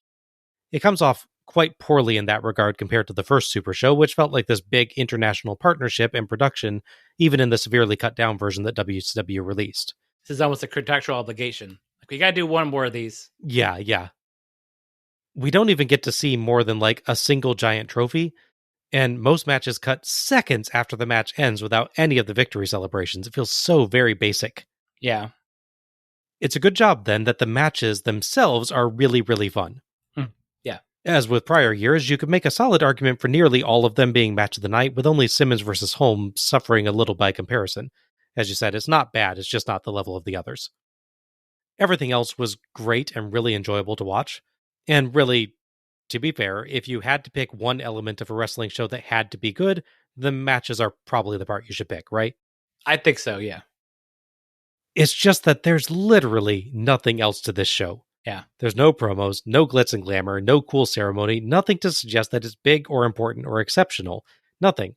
It comes off quite poorly in that regard compared to the first Super Show, which felt like this big international partnership and production, even in the severely cut down version that WCW released. This is almost a contractual obligation. Like, we gotta do one more of these. Yeah. We don't even get to see more than like a single giant trophy, and most matches cut seconds after the match ends without any of the victory celebrations. It feels so very basic. Yeah. It's a good job, then, that the matches themselves are really, really fun. Yeah. As with prior years, you could make a solid argument for nearly all of them being match of the night, with only Simmons versus Holmes suffering a little by comparison. As you said, it's not bad, it's just not the level of the others. Everything else was great and really enjoyable to watch. And really, to be fair, if you had to pick one element of a wrestling show that had to be good, the matches are probably the part you should pick, right? I think so, yeah. It's just that there's literally nothing else to this show. Yeah. There's no promos, no glitz and glamour, no cool ceremony, nothing to suggest that it's big or important or exceptional. Nothing.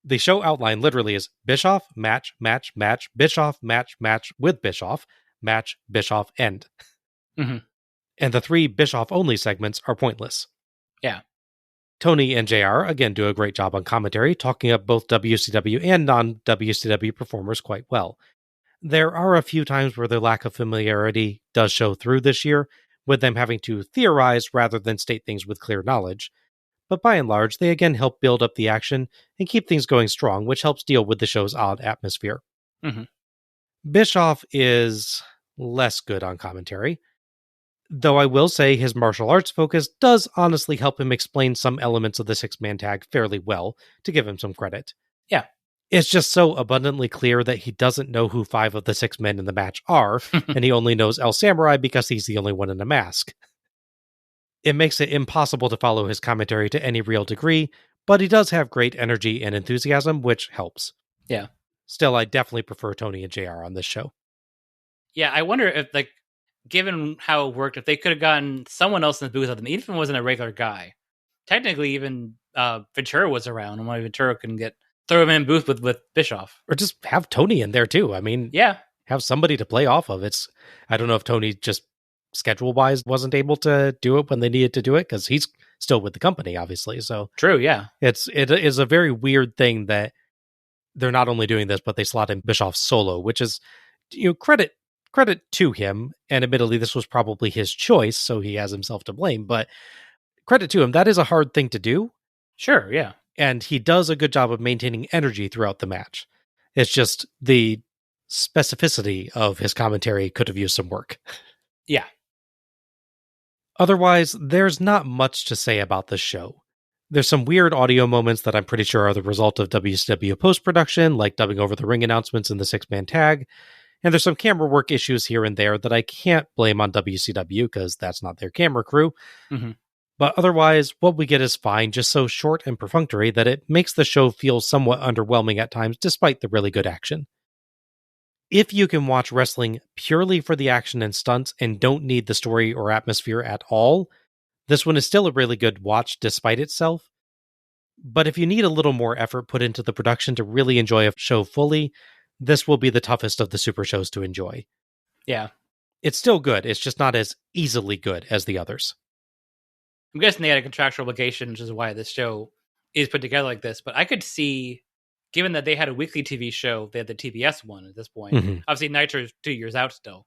The show outline literally is Bischoff, match, match, match, Bischoff, match, match with Bischoff, match, Bischoff, end. Mm-hmm. And the 3 Bischoff only segments are pointless. Yeah. Tony and JR again do a great job on commentary, talking up both WCW and non WCW performers quite well. There are a few times where their lack of familiarity does show through this year, with them having to theorize rather than state things with clear knowledge. But by and large, they again help build up the action and keep things going strong, which helps deal with the show's odd atmosphere. Mm-hmm. Bischoff is less good on commentary, though I will say his martial arts focus does honestly help him explain some elements of the 6-man tag fairly well, to give him some credit. Yeah. It's just so abundantly clear that he doesn't know who 5 of the 6 men in the match are, and he only knows El Samurai because he's the only one in a mask. It makes it impossible to follow his commentary to any real degree, but he does have great energy and enthusiasm, which helps. Yeah. Still, I definitely prefer Tony and JR on this show. Yeah, I wonder if, like, given how it worked, if they could have gotten someone else in the booth with them, even if it wasn't a regular guy. Technically, even Ventura was around, and why Ventura couldn't throw him in booth with Bischoff. Or just have Tony in there too. I mean, Yeah. Have somebody to play off of. I don't know if Tony just schedule-wise wasn't able to do it when they needed to do it, because he's still with the company, obviously. So true, yeah. It is a very weird thing that they're not only doing this, but they slot in Bischoff solo, which is, credit to him. And admittedly, this was probably his choice, so he has himself to blame. But credit to him, that is a hard thing to do. Sure, yeah. And he does a good job of maintaining energy throughout the match. It's just the specificity of his commentary could have used some work. Yeah. Otherwise, there's not much to say about this show. There's some weird audio moments that I'm pretty sure are the result of WCW post-production, like dubbing over the ring announcements in the 6-man tag, and there's some camera work issues here and there that I can't blame on WCW because that's not their camera crew. Mm-hmm. But otherwise, what we get is fine, just so short and perfunctory that it makes the show feel somewhat underwhelming at times, despite the really good action. If you can watch wrestling purely for the action and stunts and don't need the story or atmosphere at all, this one is still a really good watch despite itself. But if you need a little more effort put into the production to really enjoy a show fully, this will be the toughest of the super shows to enjoy. Yeah. It's still good, it's just not as easily good as the others. I'm guessing they had a contractual obligation, which is why this show is put together like this. But I could see, given that they had a weekly TV show, they had the TBS one at this point. Mm-hmm. Obviously, Nitro's 2 years out still.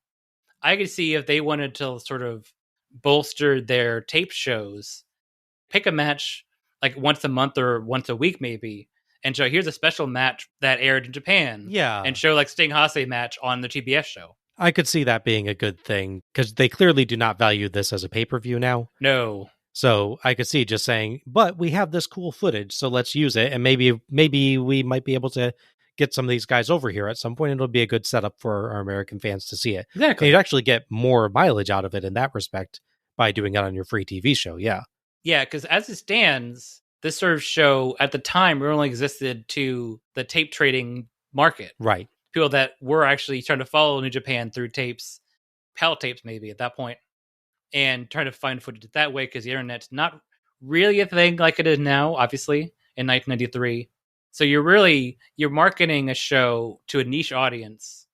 I could see if they wanted to sort of bolster their tape shows, pick a match like once a month or once a week maybe, and show here's a special match that aired in Japan. Yeah. And show like Sting Hase match on the TBS show. I could see that being a good thing, because they clearly do not value this as a pay-per-view now. No. So I could see just saying, but we have this cool footage, so let's use it. And maybe we might be able to get some of these guys over here at some point. It'll be a good setup for our American fans to see it. Exactly. And you'd actually get more mileage out of it in that respect by doing it on your free TV show. Yeah. Yeah, because as it stands, this sort of show at the time only existed to the tape trading market. Right. People that were actually trying to follow New Japan through tapes, PAL tapes maybe at that point, and trying to find footage that way, because the internet's not really a thing like it is now, obviously, in 1993. So you're marketing a show to a niche audience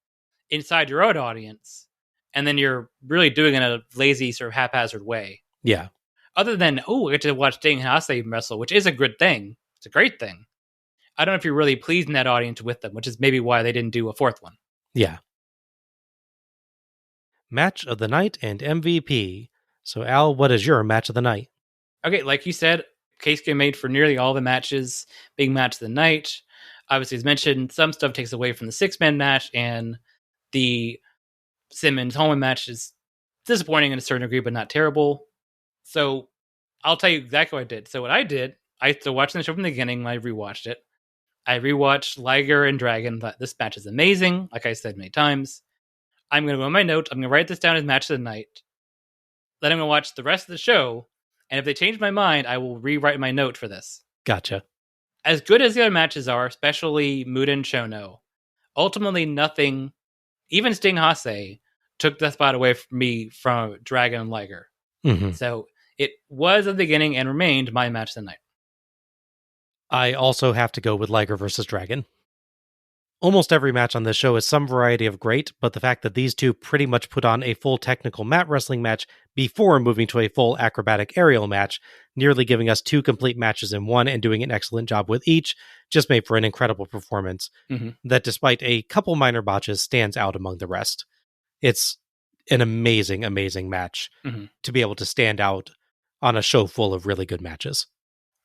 inside your own audience, and then you're really doing it in a lazy, sort of haphazard way. Yeah. Other than, we get to watch Sting and Hase wrestle, which is a good thing. It's a great thing. I don't know if you're really pleasing that audience with them, which is maybe why they didn't do a fourth one. Yeah. Match of the night and MVP. So, Al, what is your match of the night? Okay, like you said, case can be made for nearly all the matches being match of the night. Obviously, as mentioned, some stuff takes away from the 6-man match, and the Simmons-Holman match is disappointing in a certain degree, but not terrible. So I'll tell you exactly what I did. So what I did, I started watching the show from the beginning when I rewatched it. I rewatched Liger and Dragon. Thought this match is amazing, like I said many times. I'm going to go on my note. I'm going to write this down as match of the night. Then I'm going to watch the rest of the show. And if they change my mind, I will rewrite my note for this. Gotcha. As good as the other matches are, especially Muta and Chono, ultimately nothing, even Sting Hase, took that spot away from me from Dragon and Liger. Mm-hmm. So it was at the beginning and remained my match of the night. I also have to go with Liger versus Dragon. Almost every match on this show is some variety of great, but the fact that these two pretty much put on a full technical mat wrestling match before moving to a full acrobatic aerial match, nearly giving us 2 complete matches in one and doing an excellent job with each, just made for an incredible performance that, despite a couple minor botches, stands out among the rest. It's an amazing, amazing match to be able to stand out on a show full of really good matches.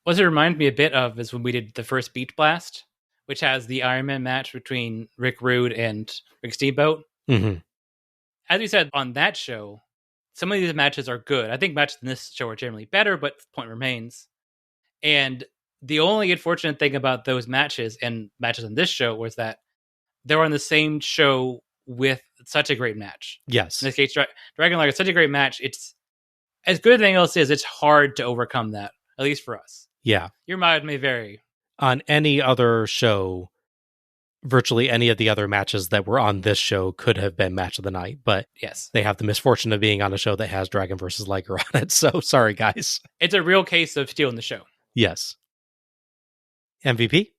What it reminded me a bit of is when we did the first Beat Blast, which has the Iron Man match between Rick Rude and Rick Steamboat. As we said on that show, some of these matches are good. I think matches in this show are generally better, but the point remains. And the only unfortunate thing about those matches and matches on this show was that they were on the same show with such a great match. Yes. In this case, Dragon Liger is such a great match. It's as good as anything else is, it's hard to overcome that, at least for us. Yeah. Your mileage may vary. On any other show, virtually any of the other matches that were on this show could have been match of the night, but yes, they have the misfortune of being on a show that has Dragon versus Liger on it. So sorry, guys. It's a real case of stealing the show. Yes. MVP?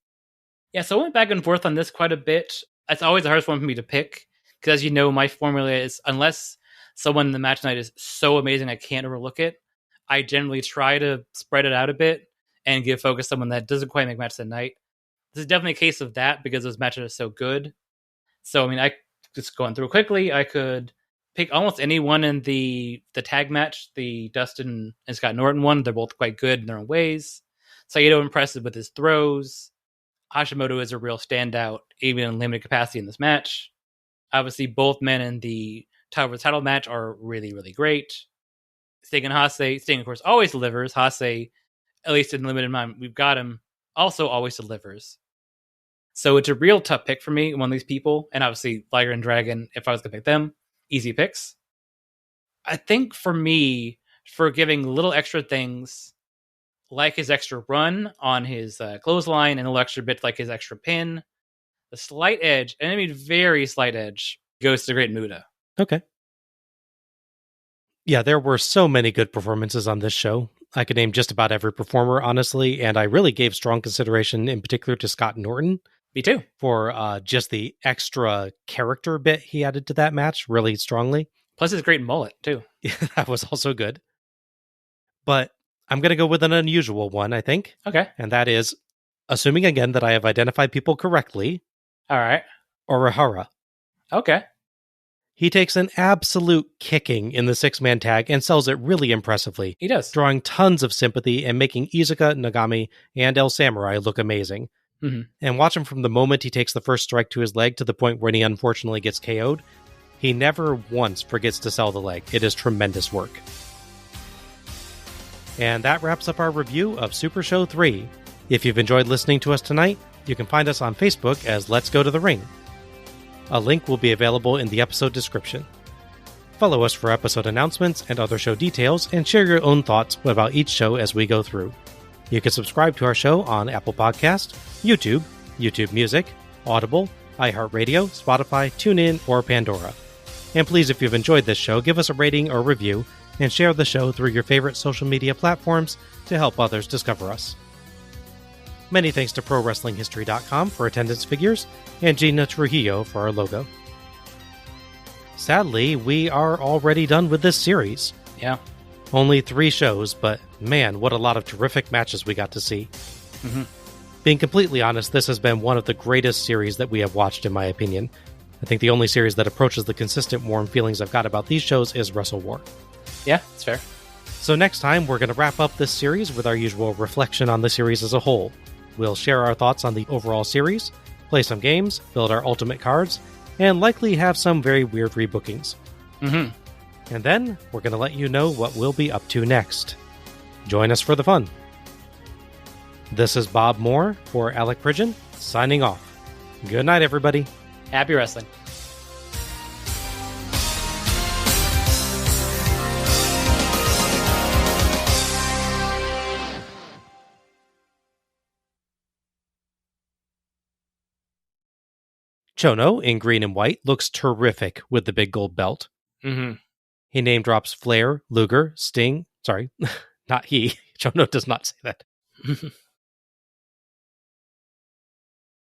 Yeah, so I went back and forth on this quite a bit. It's always the hardest one for me to pick, because as you know, my formula is unless someone in the match night is so amazing I can't overlook it, I generally try to spread it out a bit and give focus to someone that doesn't quite make match of the night. This is definitely a case of that because those matches are so good. So, I mean, I just going through quickly, I could pick almost anyone in the tag match, the Dustin and Scott Norton one. They're both quite good in their own ways. Saito impressive with his throws. Hashimoto is a real standout, even in limited capacity in this match. Obviously, both men in the title versus title match are really, really great. Sting and Hase. Sting, of course, always delivers. Hase, at least in limited amount we've got him, also always delivers. So it's a real tough pick for me, one of these people. And obviously, Liger and Dragon, if I was going to pick them, easy picks. I think for me, for giving little extra things, like his extra run on his clothesline and a little extra bit like his extra pin, the slight edge, and I mean very slight edge, goes to Great Muta. Okay. Yeah, there were so many good performances on this show. I could name just about every performer, honestly, and I really gave strong consideration in particular to Scott Norton. Me too. For just the extra character bit he added to that match really strongly. Plus his great mullet, too. Yeah, that was also good. But I'm going to go with an unusual one, I think. Okay. And that is, assuming again that I have identified people correctly, all right, Orihara. Okay. He takes an absolute kicking in the 6-man tag and sells it really impressively. He does. Drawing tons of sympathy and making Izuka, Nagami, and El Samurai look amazing. And watch him from the moment he takes the first strike to his leg to the point when he unfortunately gets KO'd. He never once forgets to sell the leg. It is tremendous work. And that wraps up our review of Supershow 3. If you've enjoyed listening to us tonight, you can find us on Facebook as Let's Go to the Ring. A link will be available in the episode description. Follow us for episode announcements and other show details, and share your own thoughts about each show as we go through. You can subscribe to our show on Apple Podcast, YouTube, YouTube Music, Audible, iHeartRadio, Spotify, TuneIn, or Pandora. And please, if you've enjoyed this show, give us a rating or review, and share the show through your favorite social media platforms to help others discover us. Many thanks to ProWrestlingHistory.com for attendance figures, and Gina Trujillo for our logo. Sadly, we are already done with this series. Yeah. Only 3 shows, but man, what a lot of terrific matches we got to see. Being completely honest, this has been one of the greatest series that we have watched, in my opinion. I think the only series that approaches the consistent warm feelings I've got about these shows is Wrestle War. Yeah, it's fair. So next time, we're going to wrap up this series with our usual reflection on the series as a whole. We'll share our thoughts on the overall series, play some games, build our ultimate cards, and likely have some very weird rebookings. And then, we're going to let you know what we'll be up to next. Join us for the fun. This is Bob Moore for Alec Pridgeon, signing off. Good night, everybody. Happy wrestling. Chono, in green and white, looks terrific with the big gold belt. Mm-hmm. He name drops Flair, Luger, Sting. Sorry, not he. Chono does not say that.